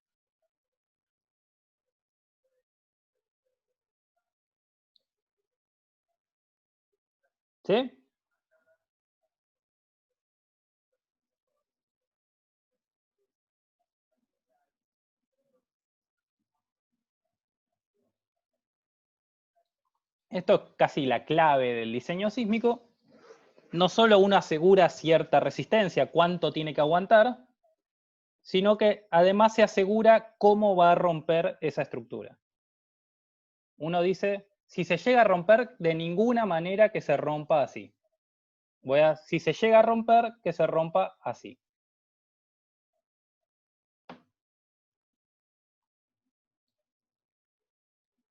¿Sí? Esto es casi la clave del diseño sísmico. No solo uno asegura cierta resistencia, cuánto tiene que aguantar, sino que además se asegura cómo va a romper esa estructura. Uno dice, si se llega a romper, de ninguna manera que se rompa así. Si se llega a romper, que se rompa así.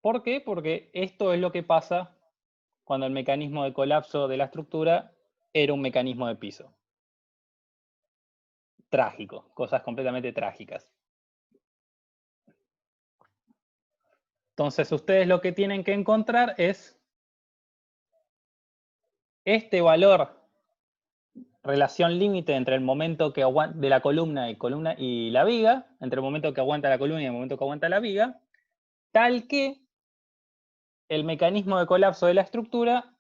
¿Por qué? Porque esto es lo que pasa cuando el mecanismo de colapso de la estructura era un mecanismo de piso. Trágico, cosas completamente trágicas. Entonces ustedes lo que tienen que encontrar es este valor, relación límite entre el momento que aguanta de la columna y la viga, entre el momento que aguanta la columna y el momento que aguanta la viga, tal que el mecanismo de colapso de la estructura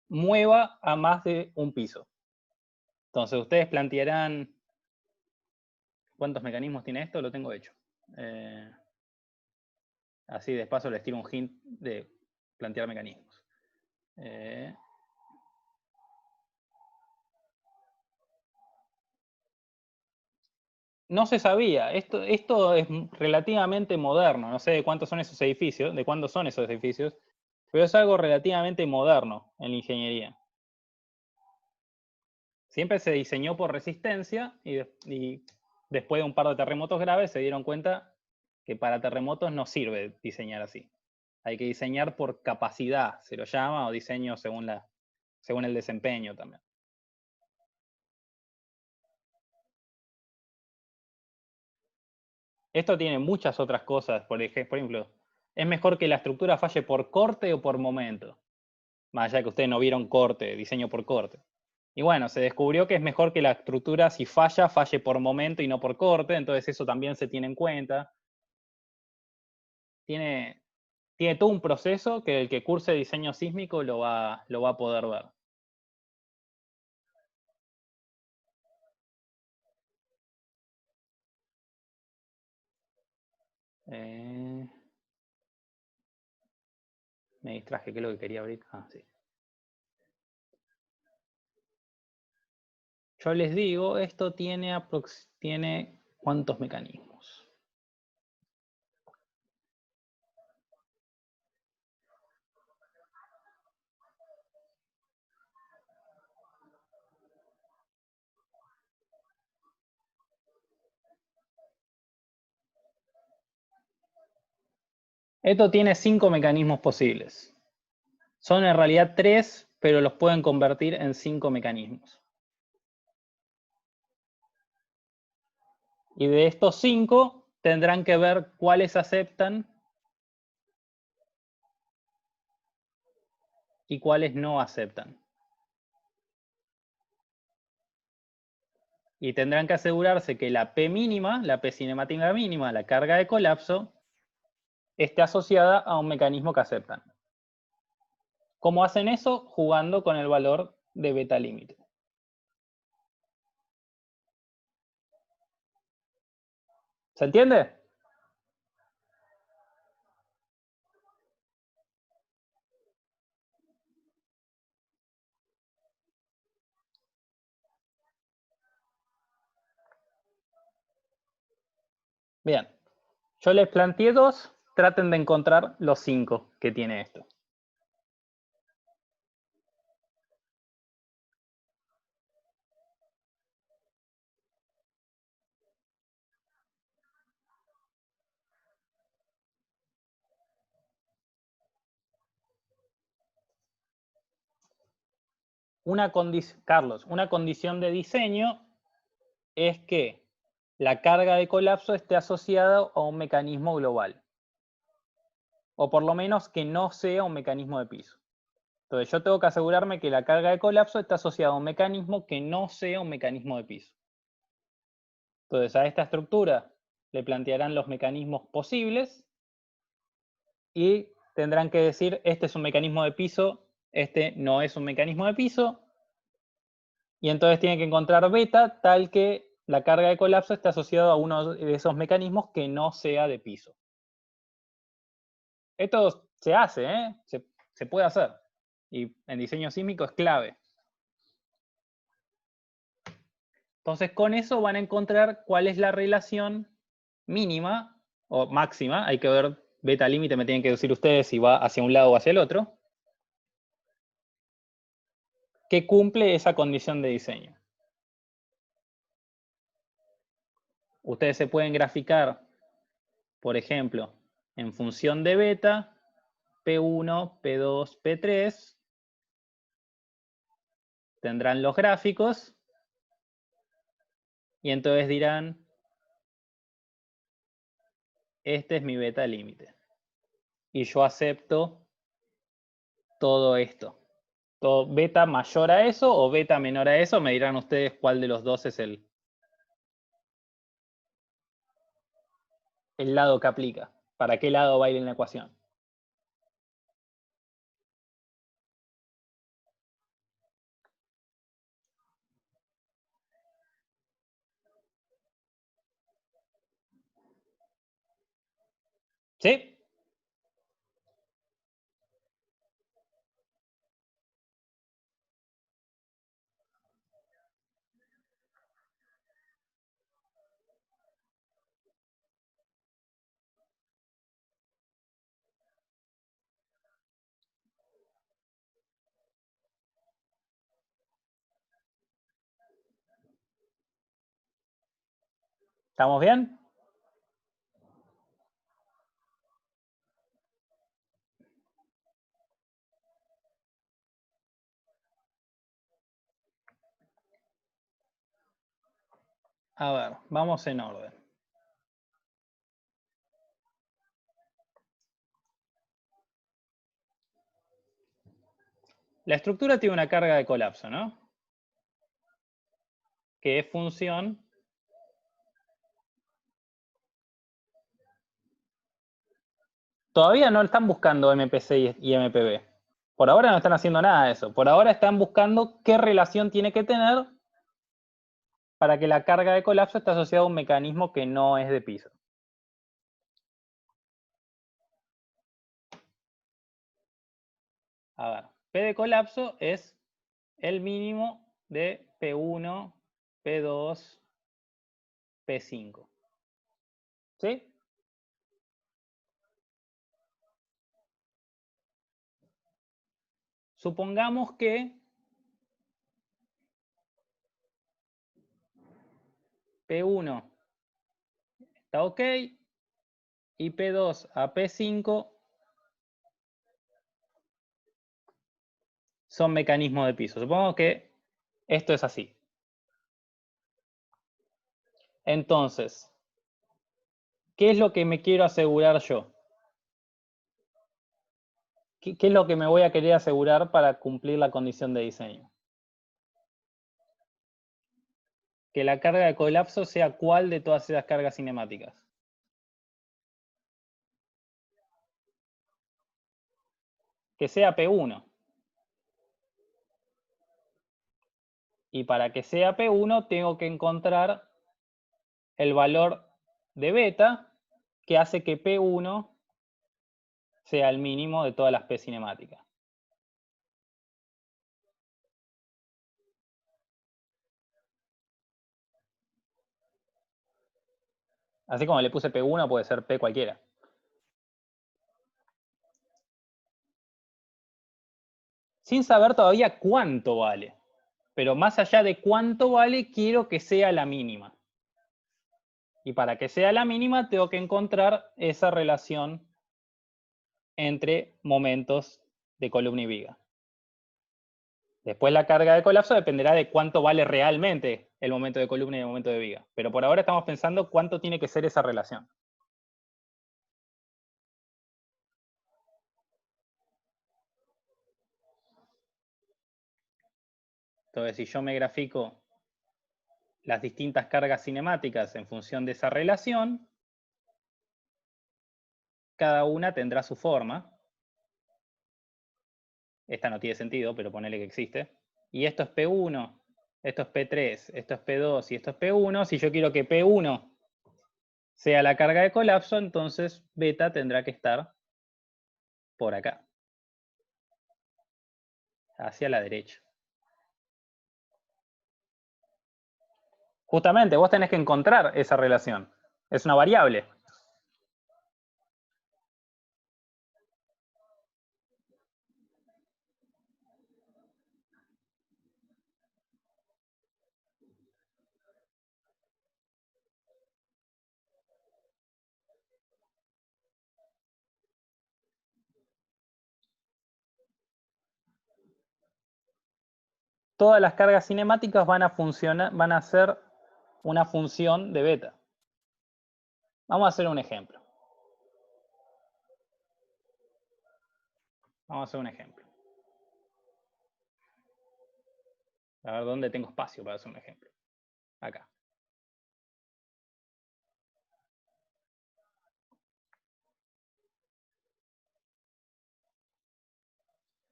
mueva a más de un piso. Entonces ustedes plantearán, ¿cuántos mecanismos tiene esto? Lo tengo hecho. Así de paso les tiro un hint de plantear mecanismos. No se sabía, esto es relativamente moderno, no sé de cuántos son esos edificios, de cuándo son esos edificios, pero es algo relativamente moderno en la ingeniería. Siempre se diseñó por resistencia y después de un par de terremotos graves se dieron cuenta que para terremotos no sirve diseñar así. Hay que diseñar por capacidad, se lo llama, o diseño según el desempeño también. Esto tiene muchas otras cosas, por ejemplo, es mejor que la estructura falle por corte o por momento. Más allá que ustedes no vieron corte, diseño por corte. Y bueno, se descubrió que es mejor que la estructura, si falla, falle por momento y no por corte, entonces eso también se tiene en cuenta. Tiene todo un proceso que el que curse diseño sísmico lo va a poder ver. Me distraje, ¿qué es lo que quería abrir? Ah, sí. Yo les digo, esto tiene ¿cuántos mecanismos? Esto tiene 5 mecanismos posibles. Son en realidad 3, pero los pueden convertir en 5 mecanismos. Y de estos 5 tendrán que ver cuáles aceptan y cuáles no aceptan. Y tendrán que asegurarse que la P mínima, la P cinemática mínima, la carga de colapso, esté asociada a un mecanismo que aceptan. ¿Cómo hacen eso? Jugando con el valor de beta límite. ¿Se entiende? Bien. Yo les planteé 2, traten de encontrar los 5 que tiene esto. Carlos, una condición de diseño es que la carga de colapso esté asociada a un mecanismo global. O por lo menos que no sea un mecanismo de piso. Entonces yo tengo que asegurarme que la carga de colapso está asociada a un mecanismo que no sea un mecanismo de piso. Entonces a esta estructura le plantearán los mecanismos posibles y tendrán que decir, este es un mecanismo de piso, este no es un mecanismo de piso, y entonces tienen que encontrar beta tal que la carga de colapso esté asociada a uno de esos mecanismos que no sea de piso. Esto se hace, ¿eh? Se puede hacer. Y en diseño sísmico es clave. Entonces con eso van a encontrar cuál es la relación mínima o máxima. Hay que ver beta límite, me tienen que decir ustedes si va hacia un lado o hacia el otro, que cumple esa condición de diseño. Ustedes se pueden graficar, por ejemplo, en función de beta, P1, P2, P3. Tendrán los gráficos y entonces dirán, este es mi beta límite. Y yo acepto todo esto. Todo beta mayor a eso o beta menor a eso, me dirán ustedes cuál de los dos es el lado que aplica. ¿Para qué lado va a ir en la ecuación? ¿Sí? ¿Estamos bien? A ver, vamos en orden. La estructura tiene una carga de colapso, ¿no? Que es función todavía no están buscando MPC y MPB. Por ahora no están haciendo nada de eso. Por ahora están buscando qué relación tiene que tener para que la carga de colapso esté asociada a un mecanismo que no es de piso. A ver, P de colapso es el mínimo de P1, P2, P5. ¿Sí? Supongamos que P1 está ok y P2 a P5 son mecanismos de piso. Supongo que esto es así. Entonces, ¿qué es lo que me quiero asegurar yo? ¿Qué es lo que me voy a querer asegurar para cumplir la condición de diseño? Que la carga de colapso sea ¿cuál de todas esas cargas cinemáticas? Que sea P1. Y para que sea P1 tengo que encontrar el valor de beta que hace que P1 sea el mínimo de todas las P cinemáticas. Así como le puse P1, puede ser P cualquiera. Sin saber todavía cuánto vale. Pero más allá de cuánto vale, quiero que sea la mínima. Y para que sea la mínima, tengo que encontrar esa relación entre momentos de columna y viga. Después la carga de colapso dependerá de cuánto vale realmente el momento de columna y el momento de viga. Pero por ahora estamos pensando cuánto tiene que ser esa relación. Entonces, si yo me grafico las distintas cargas cinemáticas en función de esa relación, cada una tendrá su forma. Esta no tiene sentido, pero ponele que existe. Y esto es P1, esto es P3, esto es P2 y esto es P1. Si yo quiero que P1 sea la carga de colapso, entonces beta tendrá que estar por acá, hacia la derecha. Justamente, vos tenés que encontrar esa relación. Es una variable. Todas las cargas cinemáticas van a funcionar, van a ser una función de beta. Vamos a hacer un ejemplo. Vamos a hacer un ejemplo. A ver dónde tengo espacio para hacer un ejemplo. Acá.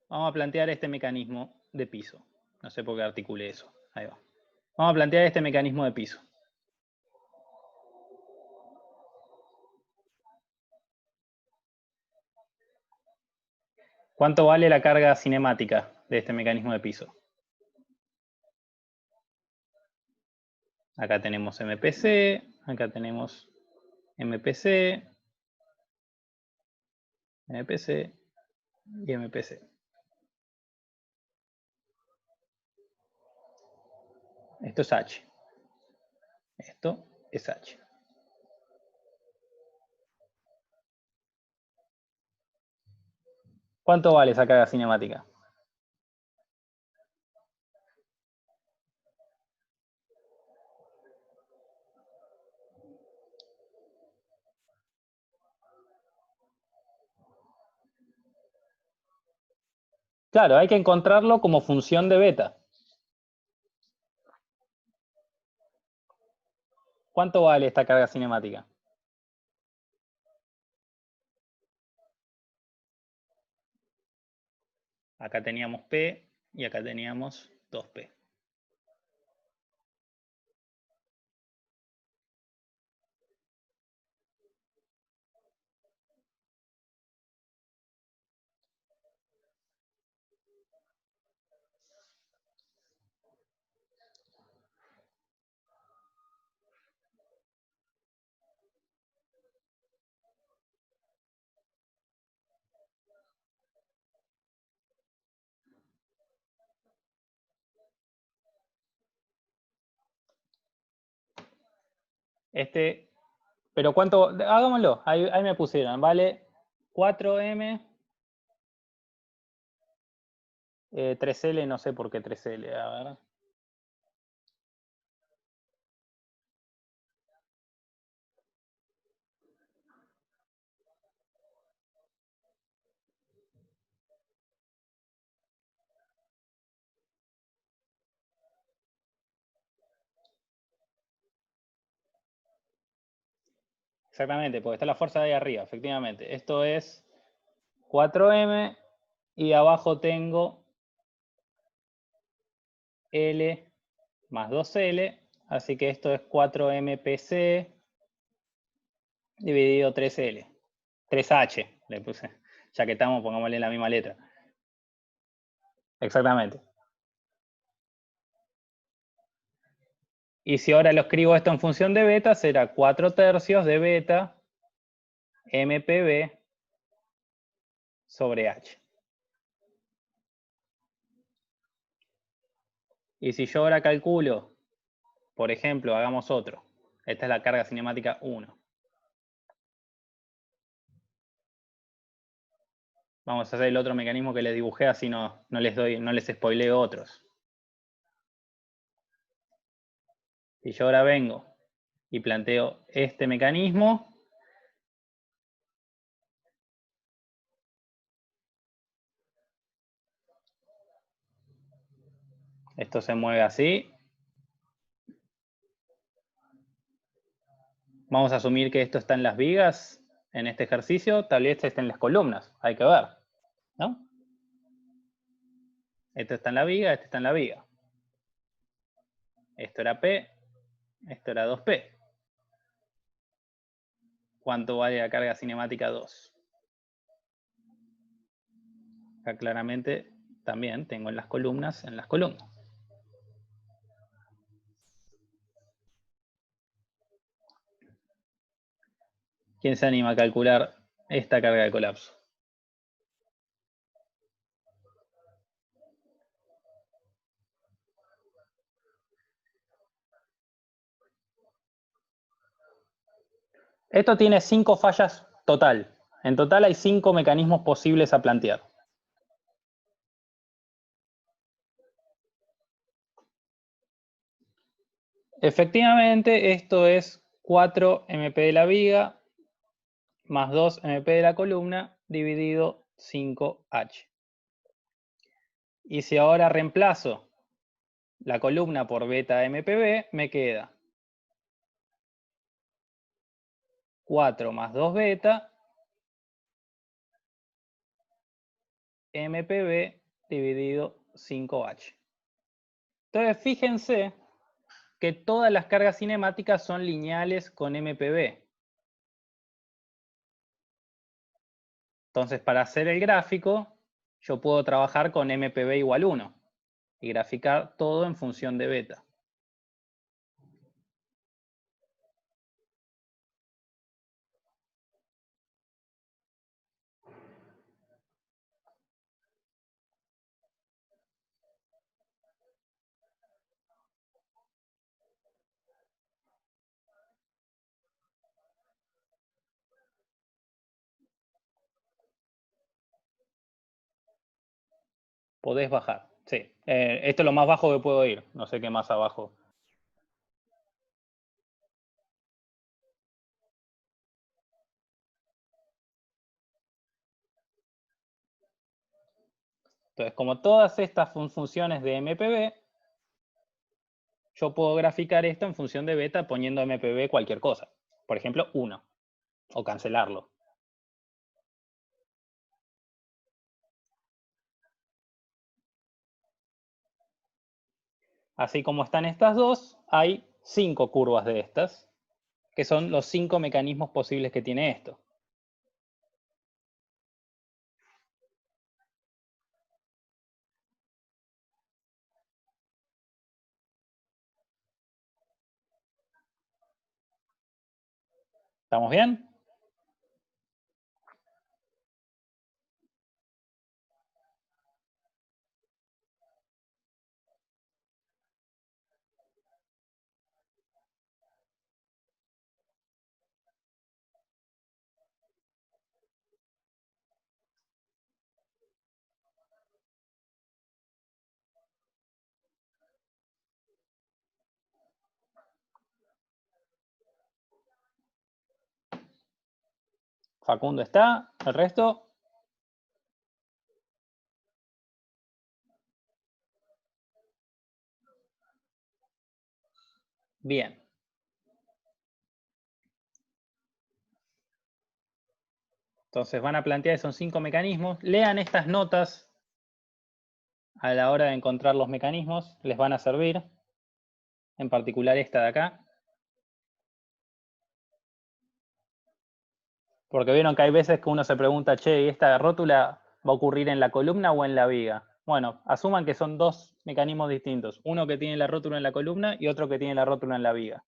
Vamos a plantear este mecanismo de piso. No sé por qué articulé eso. Ahí va. Vamos a plantear este mecanismo de piso. ¿Cuánto vale la carga cinemática de este mecanismo de piso? Acá tenemos MPC, acá tenemos MPC, MPC y MPC. Esto es H. Esto es H. ¿Cuánto vale esa carga cinemática? Claro, hay que encontrarlo como función de beta. ¿Cuánto vale esta carga cinemática? Acá teníamos P y acá teníamos 2P. Pero ¿cuánto? Hagámoslo, ahí me pusieron, vale 4M, 3L, no sé por qué 3L, a ver. Exactamente, porque está la fuerza de ahí arriba, efectivamente. Esto es 4M y abajo tengo L más 2L, así que esto es 4MPC dividido 3L. 3H le puse, ya que estamos, pongámosle la misma letra. Exactamente. Y si ahora lo escribo esto en función de beta, será 4/3 de beta MPB sobre H. Y si yo ahora calculo, por ejemplo, hagamos otro. Esta es la carga cinemática 1. Vamos a hacer el otro mecanismo que les dibujé, así no les spoileo otros. Si yo ahora vengo y planteo este mecanismo, esto se mueve así. Vamos a asumir que esto está en las vigas en este ejercicio, tal vez esté en las columnas, hay que ver, ¿no? Esto está en la viga, este está en la viga. Esto era P, esto era 2P. ¿Cuánto vale la carga cinemática 2? Acá claramente también tengo en las columnas. ¿Quién se anima a calcular esta carga de colapso? Esto tiene 5 fallas total. En total hay 5 mecanismos posibles a plantear. Efectivamente, esto es 4 MP de la viga más 2 MP de la columna dividido 5H. Y si ahora reemplazo la columna por beta MPB, me queda 4 más 2 beta MPB dividido 5H. Entonces, fíjense que todas las cargas cinemáticas son lineales con MPB. Entonces, para hacer el gráfico, yo puedo trabajar con MPB igual 1 y graficar todo en función de beta. Podés bajar, sí. Esto es lo más bajo que puedo ir, no sé qué más abajo. Entonces, como todas estas funciones de MPB, yo puedo graficar esto en función de beta poniendo MPB cualquier cosa. Por ejemplo, 1, o cancelarlo. Así como están estas dos, hay 5 curvas de estas, que son los 5 mecanismos posibles que tiene esto. ¿Estamos bien? Facundo está, el resto. Bien. Entonces van a plantear, son 5 mecanismos. Lean estas notas a la hora de encontrar los mecanismos, les van a servir. En particular esta de acá. Porque vieron que hay veces que uno se pregunta, che, ¿y esta rótula va a ocurrir en la columna o en la viga? Bueno, asuman que son dos mecanismos distintos. Uno que tiene la rótula en la columna y otro que tiene la rótula en la viga.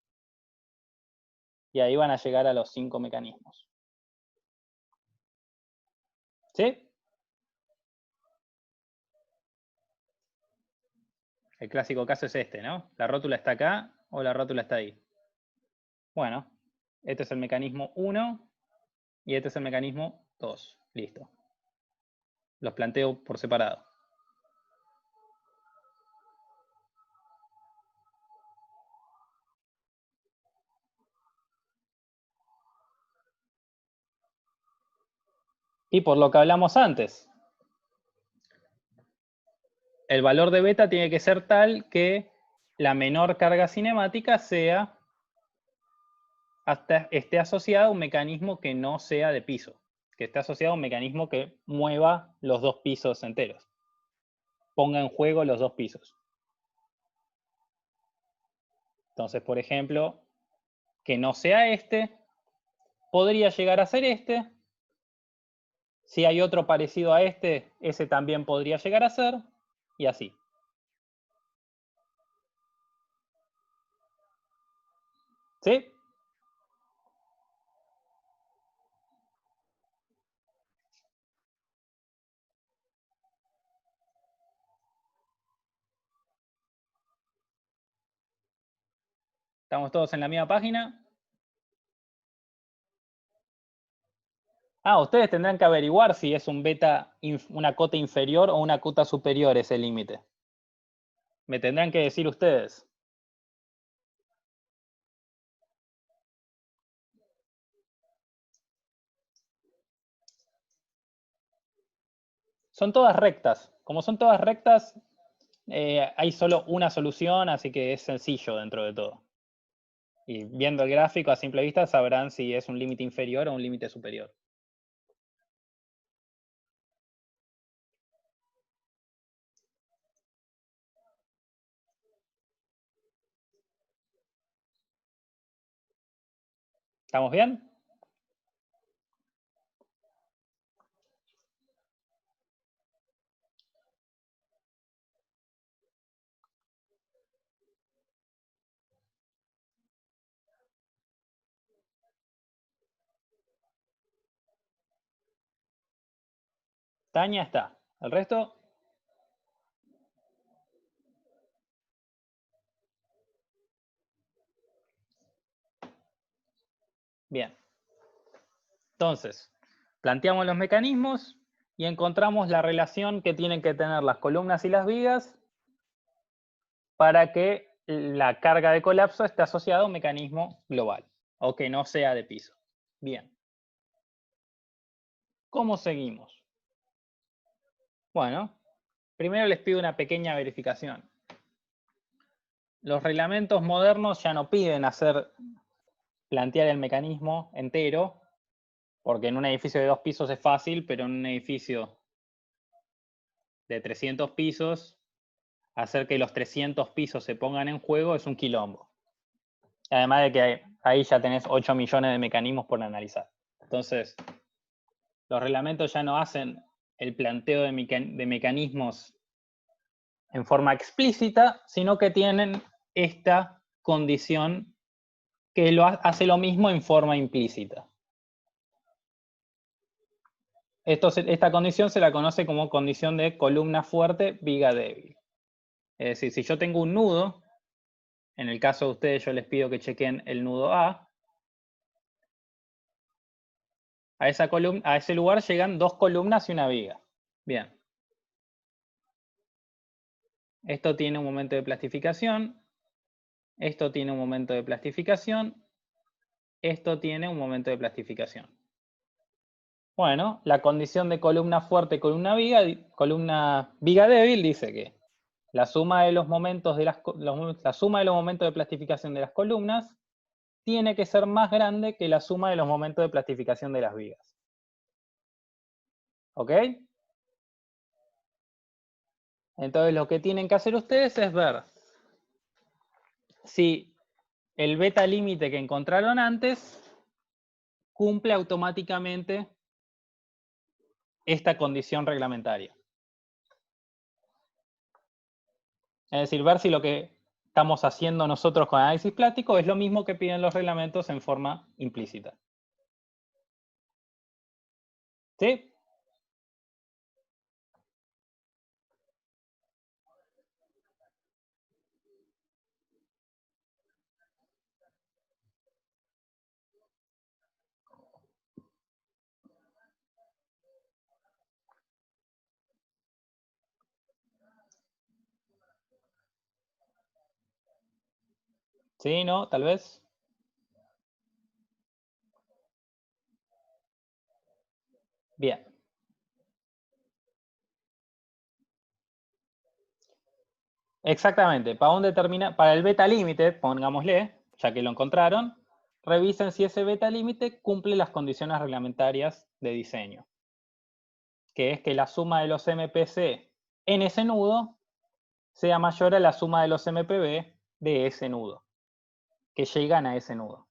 Y ahí van a llegar a los 5 mecanismos. ¿Sí? El clásico caso es este, ¿no? La rótula está acá o la rótula está ahí. Bueno, este es el mecanismo 1 y este es el mecanismo 2. Listo. Los planteo por separado. Y por lo que hablamos antes, el valor de beta tiene que ser tal que la menor carga cinemática esté asociada a un mecanismo que no sea de piso, que esté asociado a un mecanismo que mueva los dos pisos enteros, ponga en juego los dos pisos. Entonces, por ejemplo, que no sea este, podría llegar a ser este. Si hay otro parecido a este, ese también podría llegar a ser, y así. ¿Sí? ¿Estamos todos en la misma página? Ustedes tendrán que averiguar si es un beta, una cota inferior o una cota superior ese límite. Me tendrán que decir ustedes. Son todas rectas. Como son todas rectas, hay solo una solución, así que es sencillo dentro de todo. Y viendo el gráfico a simple vista sabrán si es un límite inferior o un límite superior. ¿Estamos bien? Tania está. ¿El resto? Bien. Entonces, planteamos los mecanismos y encontramos la relación que tienen que tener las columnas y las vigas para que la carga de colapso esté asociada a un mecanismo global o que no sea de piso. Bien. ¿Cómo seguimos? Bueno, primero les pido una pequeña verificación. Los reglamentos modernos ya no piden plantear el mecanismo entero, porque en un edificio de 2 pisos es fácil, pero en un edificio de 300 pisos, hacer que los 300 pisos se pongan en juego es un quilombo. Además de que ahí ya tenés 8 millones de mecanismos por analizar. Entonces, los reglamentos ya no hacen el planteo de mecanismos en forma explícita, sino que tienen esta condición que hace lo mismo en forma implícita. Esta condición se la conoce como condición de columna fuerte, viga débil. Es decir, si yo tengo un nudo, en el caso de ustedes yo les pido que chequen el nudo A, a ese lugar llegan 2 columnas y una viga. Bien. Esto tiene un momento de plastificación, esto tiene un momento de plastificación, esto tiene un momento de plastificación. Bueno, la condición de columna fuerte, columna viga débil dice que la suma de los momentos de la suma de los momentos de plastificación de las columnas tiene que ser más grande que la suma de los momentos de plastificación de las vigas. ¿Ok? Entonces lo que tienen que hacer ustedes es ver si el beta límite que encontraron antes cumple automáticamente esta condición reglamentaria. Es decir, ver si lo que estamos haciendo nosotros con análisis plástico es lo mismo que piden los reglamentos en forma implícita. ¿Sí? ¿Sí? ¿No? Tal vez. Bien. Exactamente. Para el beta límite, pongámosle, ya que lo encontraron, revisen si ese beta límite cumple las condiciones reglamentarias de diseño, que es que la suma de los MPC en ese nudo sea mayor a la suma de los MPB de ese nudo, que llegan a ese nudo.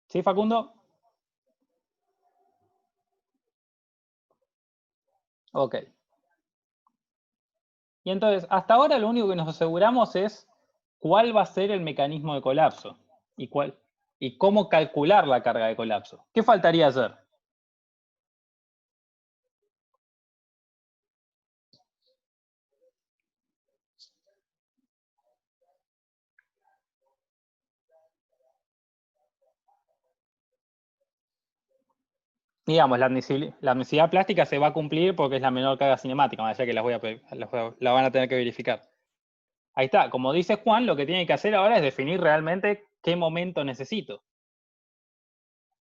¿Sí, Facundo? Ok. Y entonces, hasta ahora lo único que nos aseguramos es cuál va a ser el mecanismo de colapso y cómo calcular la carga de colapso. ¿Qué faltaría hacer? Digamos, la admisibilidad plástica se va a cumplir porque es la menor carga cinemática, más allá que la van a tener que verificar. Ahí está, como dice Juan, lo que tiene que hacer ahora es definir realmente qué momento necesito.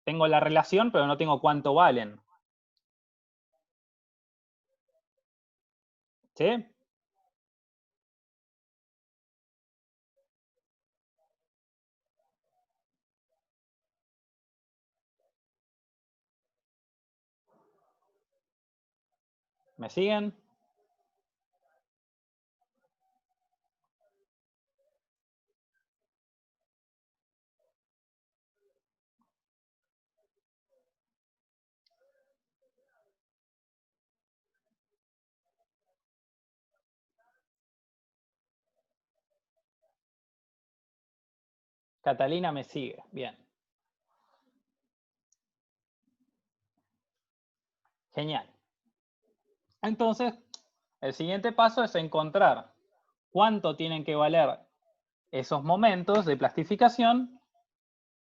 Tengo la relación, pero no tengo cuánto valen. ¿Sí? ¿Me siguen? Catalina me sigue. Bien. Genial. Entonces, el siguiente paso es encontrar cuánto tienen que valer esos momentos de plastificación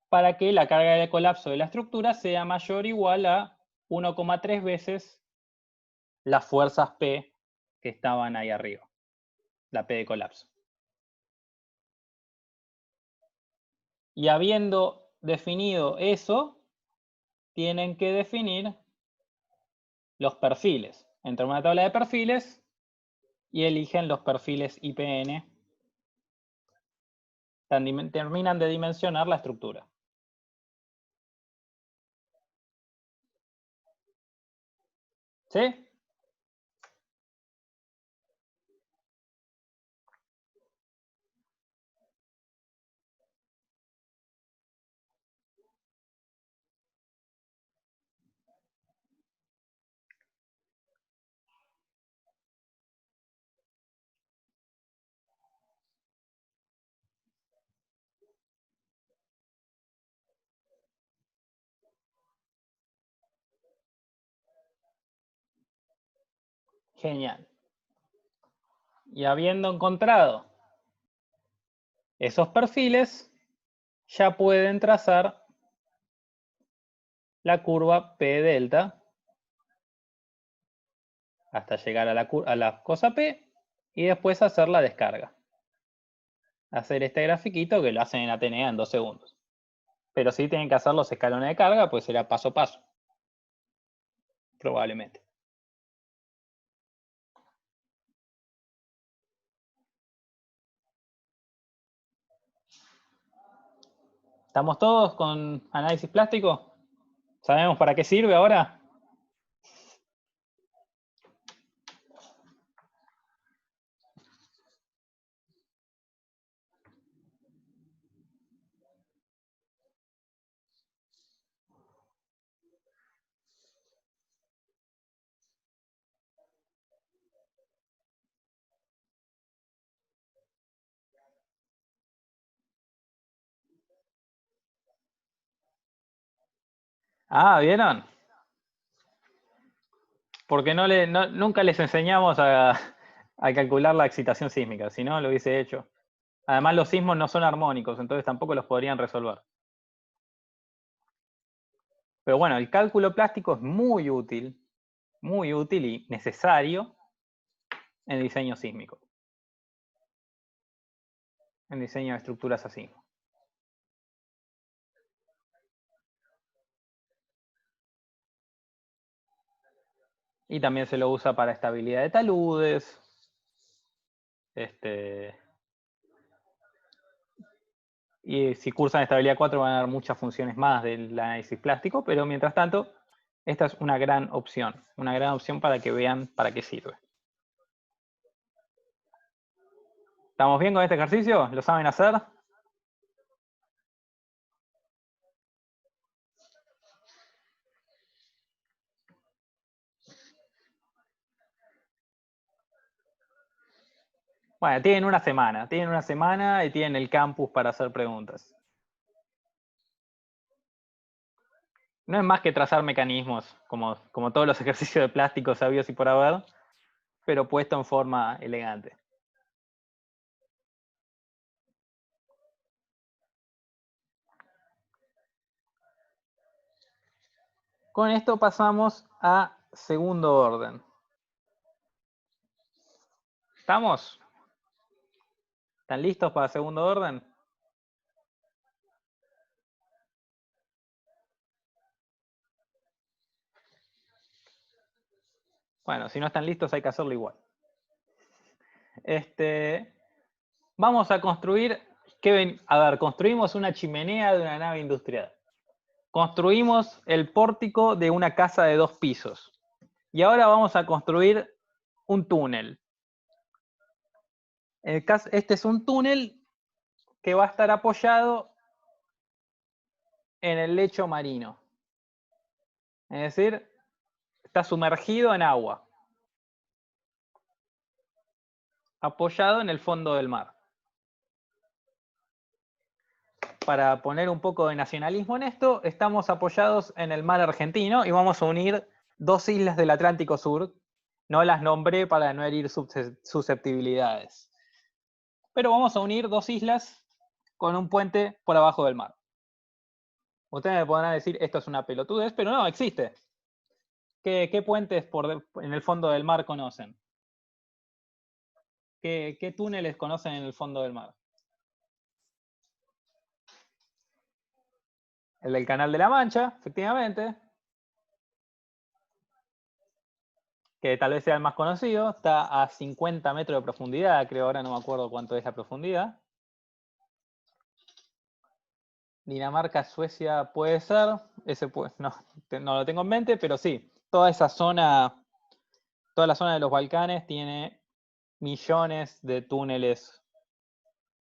para que la carga de colapso de la estructura sea mayor o igual a 1,3 veces las fuerzas P que estaban ahí arriba, la P de colapso. Y habiendo definido eso, tienen que definir los perfiles. Entran a una tabla de perfiles y eligen los perfiles IPN. Terminan de dimensionar la estructura. ¿Sí? Genial. Y habiendo encontrado esos perfiles, ya pueden trazar la curva P delta hasta llegar a la cosa P y después hacer la descarga. Hacer este grafiquito que lo hacen en Atenea en 2 segundos. Pero sí tienen que hacer los escalones de carga, pues será paso a paso. Probablemente. ¿Estamos todos con análisis plástico? ¿Sabemos para qué sirve ahora? Ah, ¿vieron? Porque nunca les enseñamos a calcular la excitación sísmica, si no lo hubiese hecho. Además, los sismos no son armónicos, entonces tampoco los podrían resolver. Pero bueno, el cálculo plástico es muy útil y necesario en diseño sísmico, en diseño de estructuras así. Y también se lo usa para estabilidad de taludes. Y si cursan estabilidad 4 van a dar muchas funciones más del análisis plástico, pero mientras tanto, esta es una gran opción para que vean para qué sirve. ¿Estamos bien con este ejercicio? ¿Lo saben hacer? Bueno, tienen una semana y tienen el campus para hacer preguntas. No es más que trazar mecanismos, como todos los ejercicios de plástico sabios y por haber, pero puesto en forma elegante. Con esto pasamos a segundo orden. ¿Estamos? ¿Están listos para segundo orden? Bueno, si no están listos hay que hacerlo igual. Vamos a construir, construimos una chimenea de una nave industrial. Construimos el pórtico de una casa de 2 pisos. Y ahora vamos a construir un túnel. Este es un túnel que va a estar apoyado en el lecho marino. Es decir, está sumergido en agua. Apoyado en el fondo del mar. Para poner un poco de nacionalismo en esto, estamos apoyados en el mar argentino y vamos a unir 2 islas del Atlántico Sur. No las nombré para no herir susceptibilidades. Pero vamos a unir 2 islas con un puente por abajo del mar. Ustedes me podrán decir, esto es una pelotudez, pero no, existe. ¿Qué puentes en el fondo del mar conocen? ¿Qué túneles conocen en el fondo del mar? El del Canal de la Mancha, efectivamente. Que tal vez sea el más conocido. Está a 50 metros de profundidad, creo, ahora no me acuerdo cuánto es la profundidad. Dinamarca, Suecia puede ser. Ese no lo tengo en mente, pero sí. Toda la zona de los Balcanes tiene millones de túneles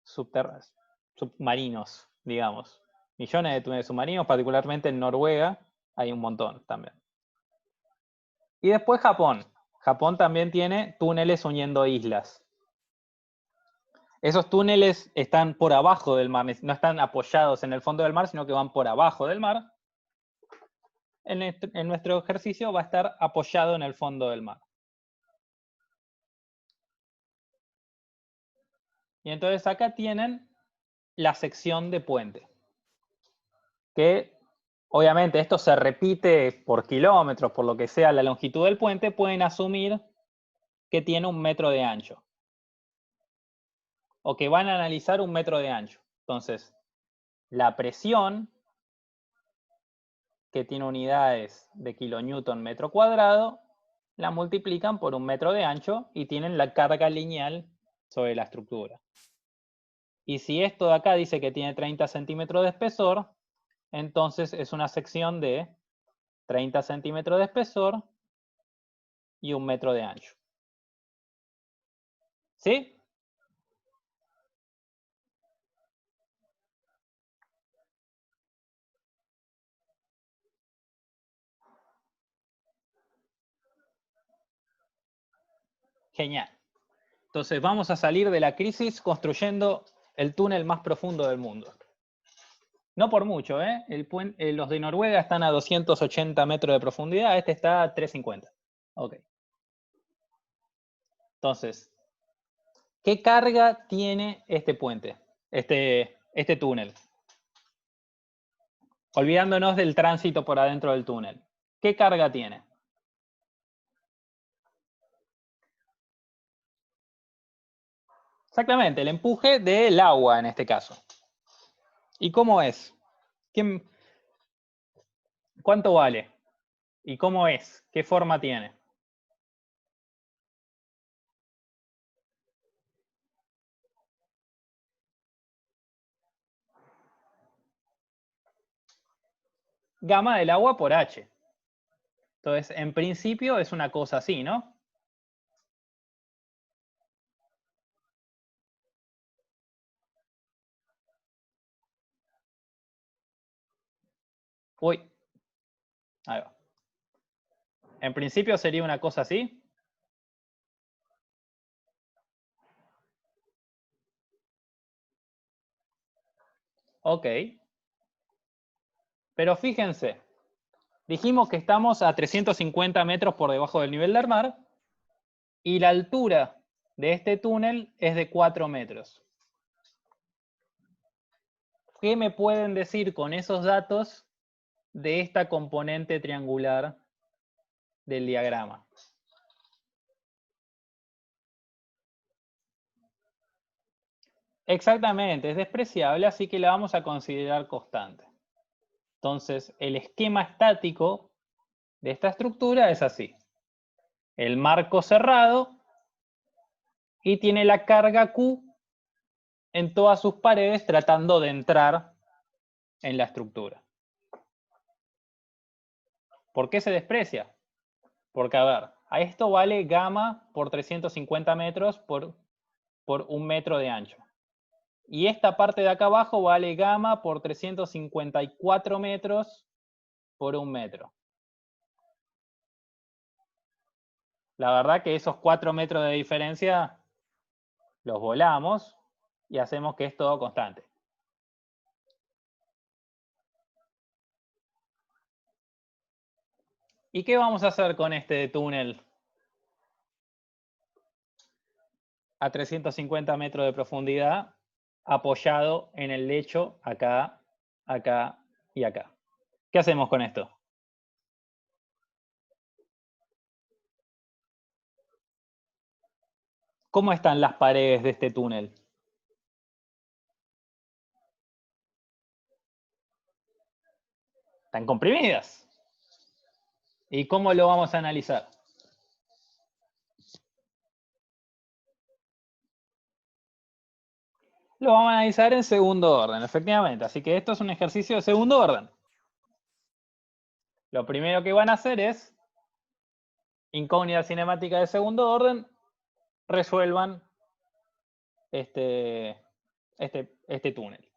submarinos, digamos. Millones de túneles submarinos, particularmente en Noruega, hay un montón también. Y después Japón. Japón también tiene túneles uniendo islas. Esos túneles están por abajo del mar, no están apoyados en el fondo del mar, sino que van por abajo del mar. En nuestro ejercicio va a estar apoyado en el fondo del mar. Y entonces acá tienen la sección de puente. Que obviamente esto se repite por kilómetros, por lo que sea la longitud del puente, pueden asumir que tiene 1 metro de ancho. O que van a analizar 1 metro de ancho. Entonces, la presión, que tiene unidades de kilonewton metro cuadrado, la multiplican por 1 metro de ancho y tienen la carga lineal sobre la estructura. Y si esto de acá dice que tiene 30 centímetros de espesor, entonces es una sección de 30 centímetros de espesor y 1 metro de ancho. ¿Sí? Genial. Entonces vamos a salir de la crisis construyendo el túnel más profundo del mundo. No por mucho, ¿eh? Los de Noruega están a 280 metros de profundidad, este está a 350. Ok. Entonces, ¿qué carga tiene este puente? Este túnel. Olvidándonos del tránsito por adentro del túnel. ¿Qué carga tiene? Exactamente, el empuje del agua en este caso. ¿Y cómo es? ¿Cuánto vale? ¿Y cómo es? ¿Qué forma tiene? Gamma del agua por H. Entonces, en principio es una cosa así, ¿no? Uy, ahí va. En principio sería una cosa así. Ok. Pero fíjense, dijimos que estamos a 350 metros por debajo del nivel del mar y la altura de este túnel es de 4 metros. ¿Qué me pueden decir con esos datos de esta componente triangular del diagrama? Exactamente, es despreciable, así que la vamos a considerar constante. Entonces, el esquema estático de esta estructura es así. El marco cerrado y tiene la carga Q en todas sus paredes tratando de entrar en la estructura. ¿Por qué se desprecia? Porque, a ver, a esto vale gamma por 350 metros por 1 metro de ancho. Y esta parte de acá abajo vale gamma por 354 metros por 1 metro. La verdad que esos 4 metros de diferencia los volamos y hacemos que es todo constante. ¿Y qué vamos a hacer con este túnel a 350 metros de profundidad apoyado en el lecho acá, acá y acá? ¿Qué hacemos con esto? ¿Cómo están las paredes de este túnel? Están comprimidas. ¿Y cómo lo vamos a analizar? Lo vamos a analizar en segundo orden, efectivamente. Así que esto es un ejercicio de segundo orden. Lo primero que van a hacer es, incógnita cinemática de segundo orden, resuelvan este túnel.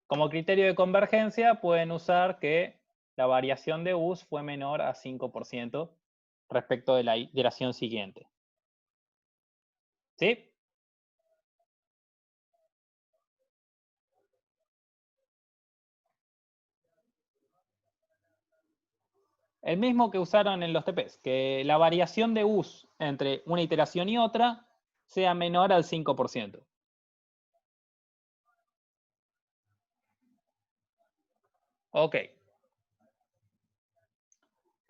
Como criterio de convergencia pueden usar que la variación de US fue menor a 5% respecto de la iteración siguiente. ¿Sí? El mismo que usaron en los TPs, que la variación de US entre una iteración y otra sea menor al 5%. Ok.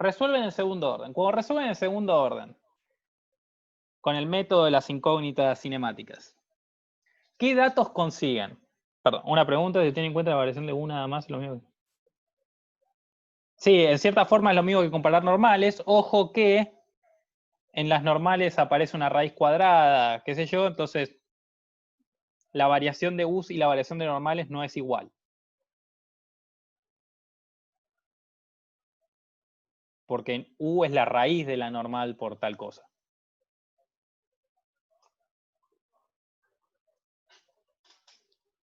Resuelven en segundo orden. Cuando resuelven en segundo orden, con el método de las incógnitas cinemáticas, ¿qué datos consiguen? Perdón, una pregunta, si tienen en cuenta la variación de U nada más, lo mismo. Sí, en cierta forma es lo mismo que comparar normales. Ojo que en las normales aparece una raíz cuadrada, qué sé yo, entonces la variación de U's y la variación de normales no es igual. Porque U es la raíz de la normal por tal cosa.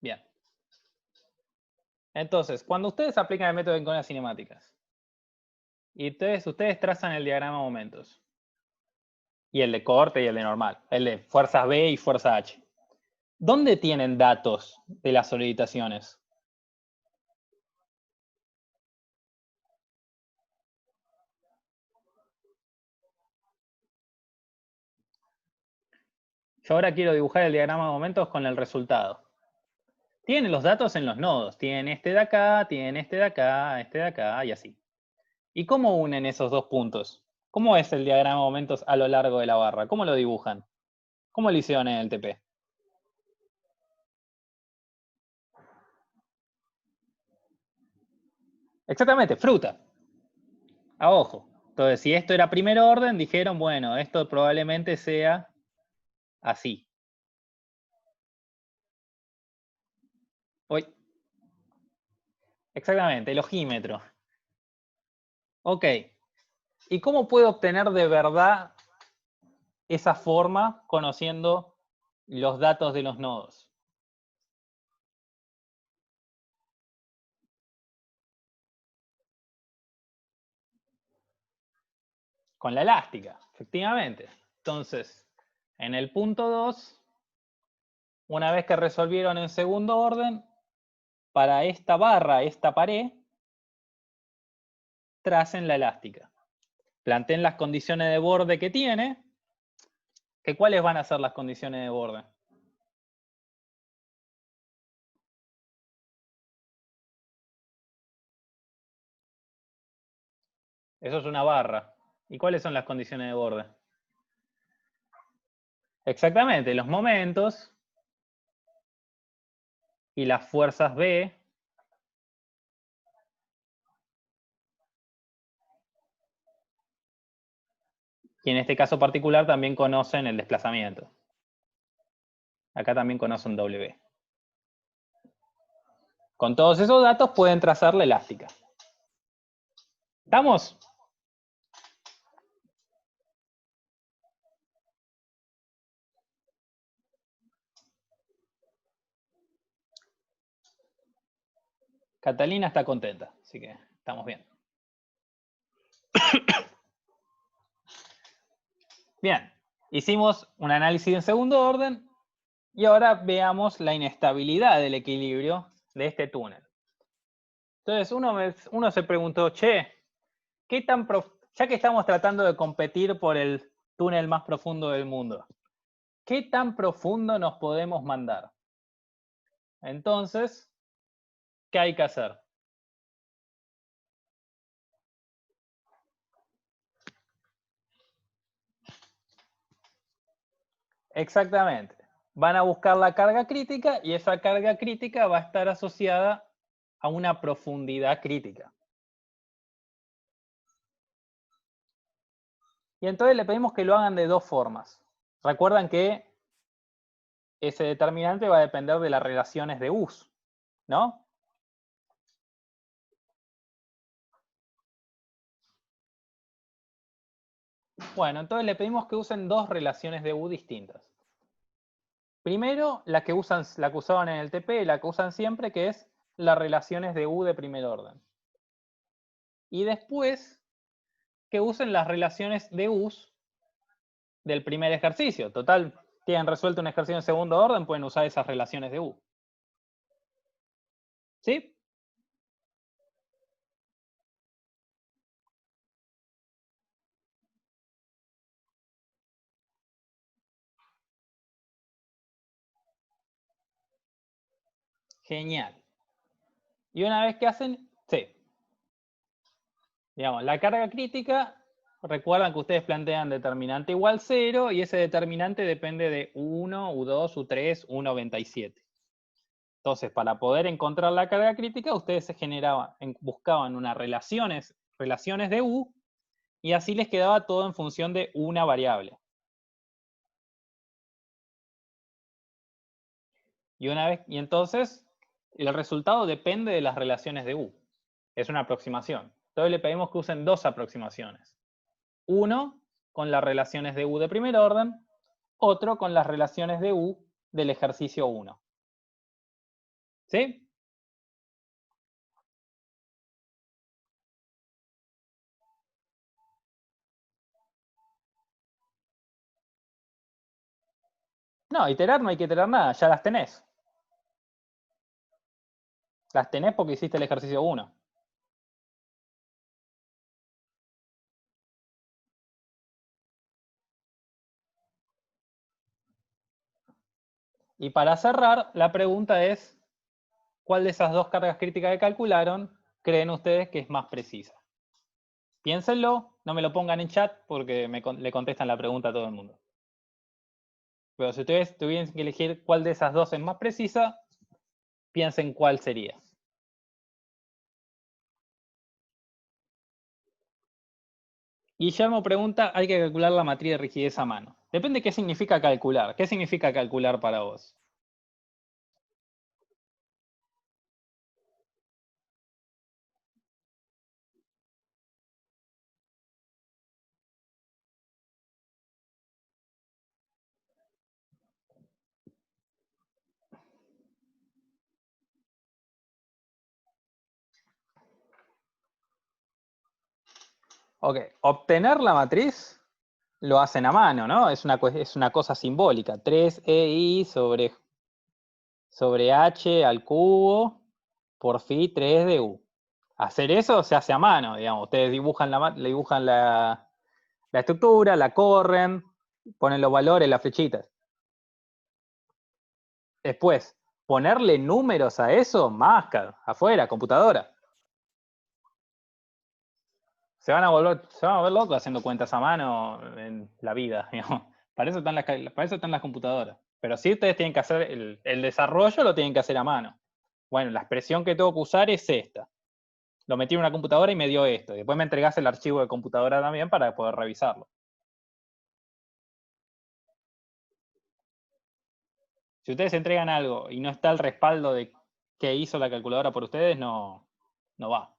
Bien. Entonces, cuando ustedes aplican el método de encomiendas cinemáticas, y ustedes trazan el diagrama de momentos, y el de corte y el de normal, el de fuerzas B y fuerza H, ¿dónde tienen datos de las soliditaciones? Yo ahora quiero dibujar el diagrama de momentos con el resultado. Tienen los datos en los nodos. Tienen este de acá, tienen este de acá, este de acá y así. ¿Y cómo unen esos dos puntos? ¿Cómo es el diagrama de momentos a lo largo de la barra? ¿Cómo lo dibujan? ¿Cómo lo hicieron en el TP? Exactamente, fruta. A ojo. Entonces, si esto era primer orden, dijeron, bueno, esto probablemente sea así. Uy. Exactamente, el ojímetro. Ok. ¿Y cómo puedo obtener de verdad esa forma conociendo los datos de los nodos? Con la elástica, efectivamente. Entonces, en el punto 2, una vez que resolvieron en segundo orden, para esta barra, esta pared, tracen la elástica. Planteen las condiciones de borde que tiene. ¿Cuáles van a ser las condiciones de borde? Eso es una barra. ¿Y cuáles son las condiciones de borde? Exactamente, los momentos y las fuerzas B. Y en este caso particular también conocen el desplazamiento. Acá también conocen W. Con todos esos datos pueden trazar la elástica. ¿Estamos? Catalina está contenta, así que estamos bien. Bien, hicimos un análisis en segundo orden y ahora veamos la inestabilidad del equilibrio de este túnel. Entonces uno se preguntó, che, ya que estamos tratando de competir por el túnel más profundo del mundo, ¿qué tan profundo nos podemos mandar? Entonces, ¿qué hay que hacer? Exactamente. Van a buscar la carga crítica y esa carga crítica va a estar asociada a una profundidad crítica. Y entonces le pedimos que lo hagan de dos formas. Recuerdan que ese determinante va a depender de las relaciones de US, ¿no? Bueno, entonces le pedimos que usen dos relaciones de U distintas. Primero, la que usaban en el TP y la que usan siempre, que es las relaciones de U de primer orden. Y después, que usen las relaciones de US del primer ejercicio. Total, tienen resuelto un ejercicio en segundo orden, pueden usar esas relaciones de U. ¿Sí? Genial. Y una vez que hacen, sí. Digamos, la carga crítica, recuerdan que ustedes plantean determinante igual 0 y ese determinante depende de U1, U2, U3, U97. Entonces, para poder encontrar la carga crítica, ustedes buscaban unas relaciones de U y así les quedaba todo en función de una variable. Y entonces el resultado depende de las relaciones de U. Es una aproximación. Entonces le pedimos que usen dos aproximaciones. Uno con las relaciones de U de primer orden, otro con las relaciones de U del ejercicio 1. ¿Sí? No, iterar no hay que iterar nada, ya las tenés. Las tenés porque hiciste el ejercicio 1. Y para cerrar, la pregunta es, ¿cuál de esas dos cargas críticas que calcularon creen ustedes que es más precisa? Piénsenlo, no me lo pongan en chat porque le contestan la pregunta a todo el mundo. Pero si ustedes tuvieran que elegir cuál de esas dos es más precisa, piensen cuál sería. Guillermo pregunta, hay que calcular la matriz de rigidez a mano. Depende de qué significa calcular. ¿Qué significa calcular para vos? Ok, obtener la matriz lo hacen a mano, ¿no? Es una cosa simbólica. 3EI sobre H al cubo por phi 3 de U. Hacer eso se hace a mano, digamos. Ustedes le dibujan la estructura, la corren, ponen los valores, las flechitas. Después, ponerle números a eso, máscara, afuera, computadora. Se van a volver locos haciendo cuentas a mano en la vida, digamos. Para eso están las computadoras. Pero sí ustedes tienen que hacer el desarrollo, lo tienen que hacer a mano. Bueno, la expresión que tengo que usar es esta. Lo metí en una computadora y me dio esto. Y después me entregás el archivo de computadora también para poder revisarlo. Si ustedes entregan algo y no está el respaldo de qué hizo la calculadora por ustedes, no va.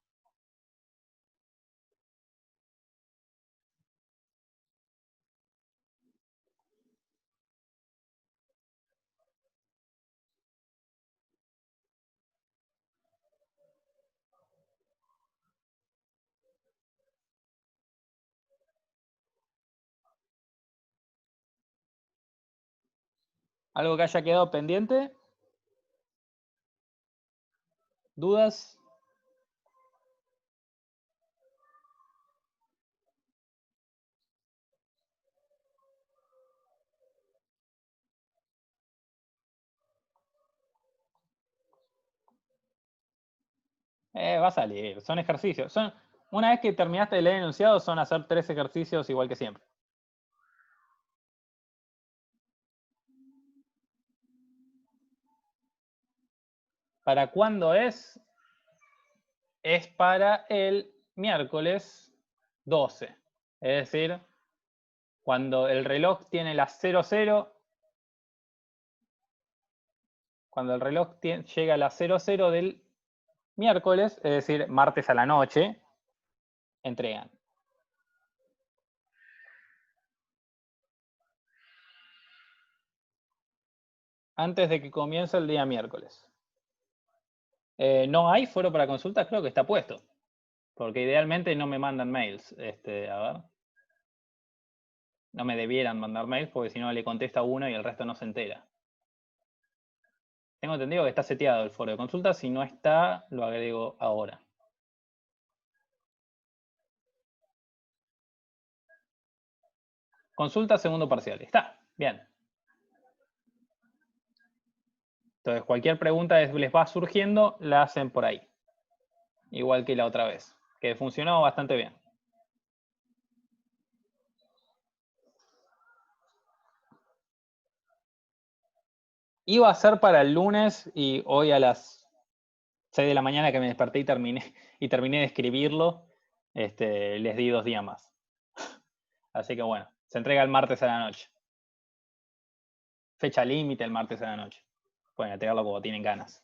¿Algo que haya quedado pendiente? ¿Dudas? Va a salir, son ejercicios. Una vez que terminaste de leer el enunciado, son hacer 3 ejercicios igual que siempre. ¿Para cuándo es? Es para el miércoles 12. Es decir, cuando el reloj tiene las 00, cuando el reloj llega a las 00 del miércoles, es decir, martes a la noche, entregan. Antes de que comience el día miércoles. No hay foro para consultas, creo que está puesto. Porque idealmente no me mandan mails. A ver. No me debieran mandar mails porque si no le contesta uno y el resto no se entera. Tengo entendido que está seteado el foro de consultas. Si no está, lo agrego ahora. Consulta segundo parcial. Está. Bien. Entonces, cualquier pregunta que les va surgiendo, la hacen por ahí. Igual que la otra vez. Que funcionó bastante bien. Iba a ser para el lunes y hoy a las 6 de la mañana que me desperté y terminé de escribirlo, les di 2 días más. Así que bueno, se entrega el martes a la noche. Fecha límite el martes a la noche. pueden entregarlo como tienen ganas.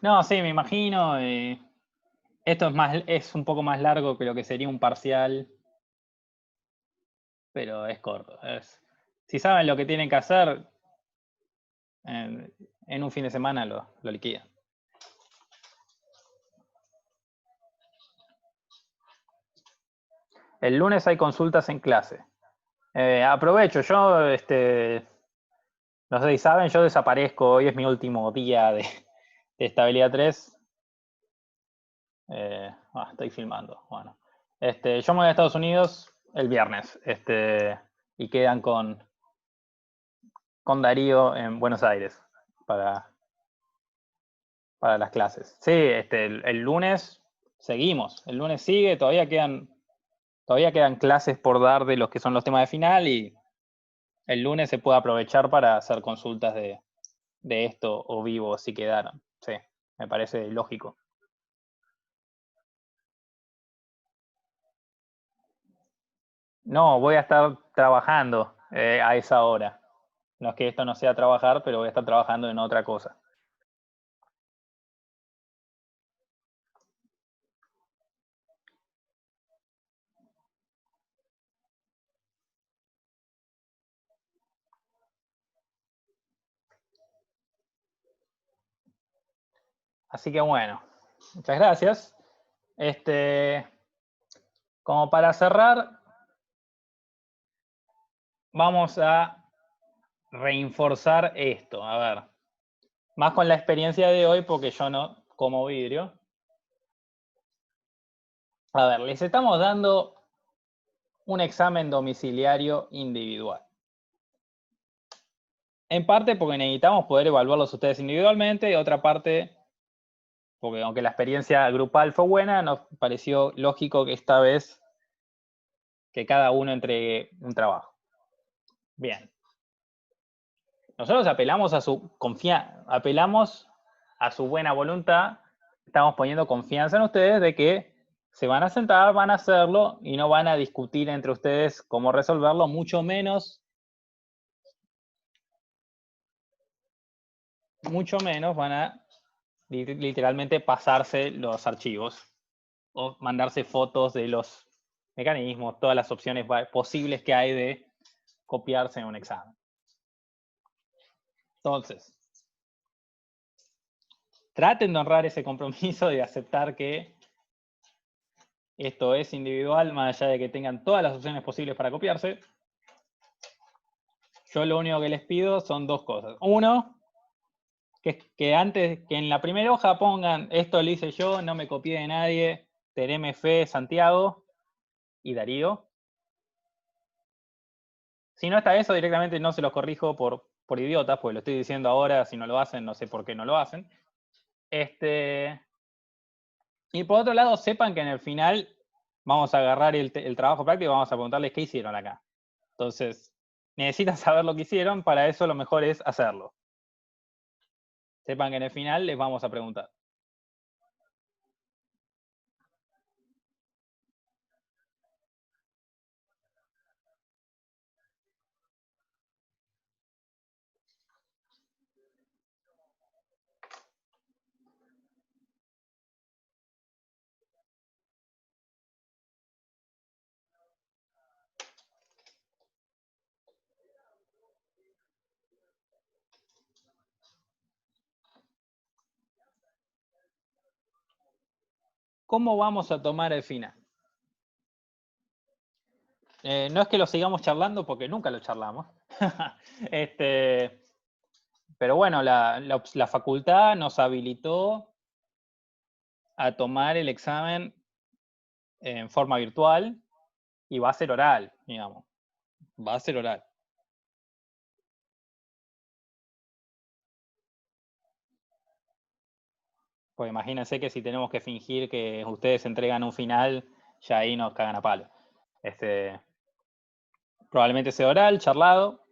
No, sí, me imagino. Esto es un poco más largo que lo que sería un parcial, pero es corto. Si saben lo que tienen que hacer, en un fin de semana lo liquidan. El lunes hay consultas en clase. Aprovecho, yo, no sé si saben, yo desaparezco. Hoy es mi último día de estabilidad 3. Estoy filmando. Bueno, yo me voy a Estados Unidos el viernes y quedan con Darío en Buenos Aires para las clases. Sí, el lunes seguimos. El lunes sigue, todavía quedan clases por dar de los que son los temas de final y el lunes se puede aprovechar para hacer consultas de esto o vivo si quedaron. Sí, me parece lógico. No, voy a estar trabajando a esa hora. No es que esto no sea trabajar, pero voy a estar trabajando en otra cosa. Así que bueno, muchas gracias. Como para cerrar, vamos a reforzar esto. A ver, más con la experiencia de hoy, porque yo no como vidrio. A ver, les estamos dando un examen domiciliario individual. En parte porque necesitamos poder evaluarlos ustedes individualmente y otra parte porque aunque la experiencia grupal fue buena, nos pareció lógico que esta vez que cada uno entregue un trabajo. Bien. Nosotros apelamos a su apelamos a su buena voluntad, estamos poniendo confianza en ustedes de que se van a sentar, van a hacerlo y no van a discutir entre ustedes cómo resolverlo, mucho menos van a literalmente pasarse los archivos o mandarse fotos de los mecanismos, todas las opciones posibles que hay de copiarse en un examen. Entonces, traten de honrar ese compromiso de aceptar que esto es individual, más allá de que tengan todas las opciones posibles para copiarse. Yo lo único que les pido son dos cosas. Uno, que antes, que en la primera hoja pongan esto lo hice yo, no me copié de nadie, teneme fe, Santiago y Darío. Si no está eso, directamente no se los corrijo por idiotas, porque lo estoy diciendo ahora, si no lo hacen, no sé por qué no lo hacen. Y por otro lado, sepan que en el final vamos a agarrar el trabajo práctico y vamos a preguntarles qué hicieron acá. Entonces, necesitan saber lo que hicieron, para eso lo mejor es hacerlo. Sepan que en el final les vamos a preguntar. ¿Cómo vamos a tomar el final? No es que lo sigamos charlando porque nunca lo charlamos. Pero bueno, la facultad nos habilitó a tomar el examen en forma virtual y va a ser oral, digamos. Va a ser oral. Pues imagínense que si tenemos que fingir que ustedes entregan un final, ya ahí nos cagan a palo. Probablemente sea oral, charlado.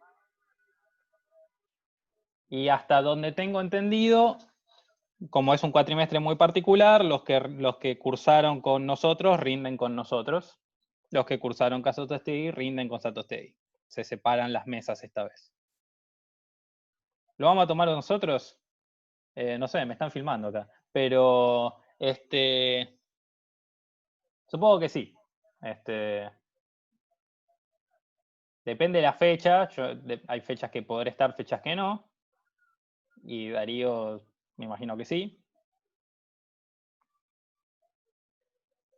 Y hasta donde tengo entendido, como es un cuatrimestre muy particular, los que cursaron con nosotros rinden con nosotros. Los que cursaron con Satostegui rinden con Satostegui. Se separan las mesas esta vez. ¿Lo vamos a tomar nosotros? No sé, me están filmando acá. Pero, supongo que sí. Depende de la fecha. Hay fechas que podré estar, fechas que no. Y Darío, me imagino que sí.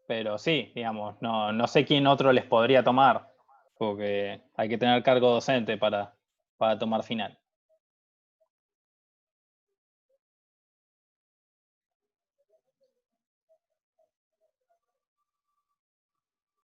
Pero sí, digamos, no sé quién otro les podría tomar, porque hay que tener cargo docente para tomar final.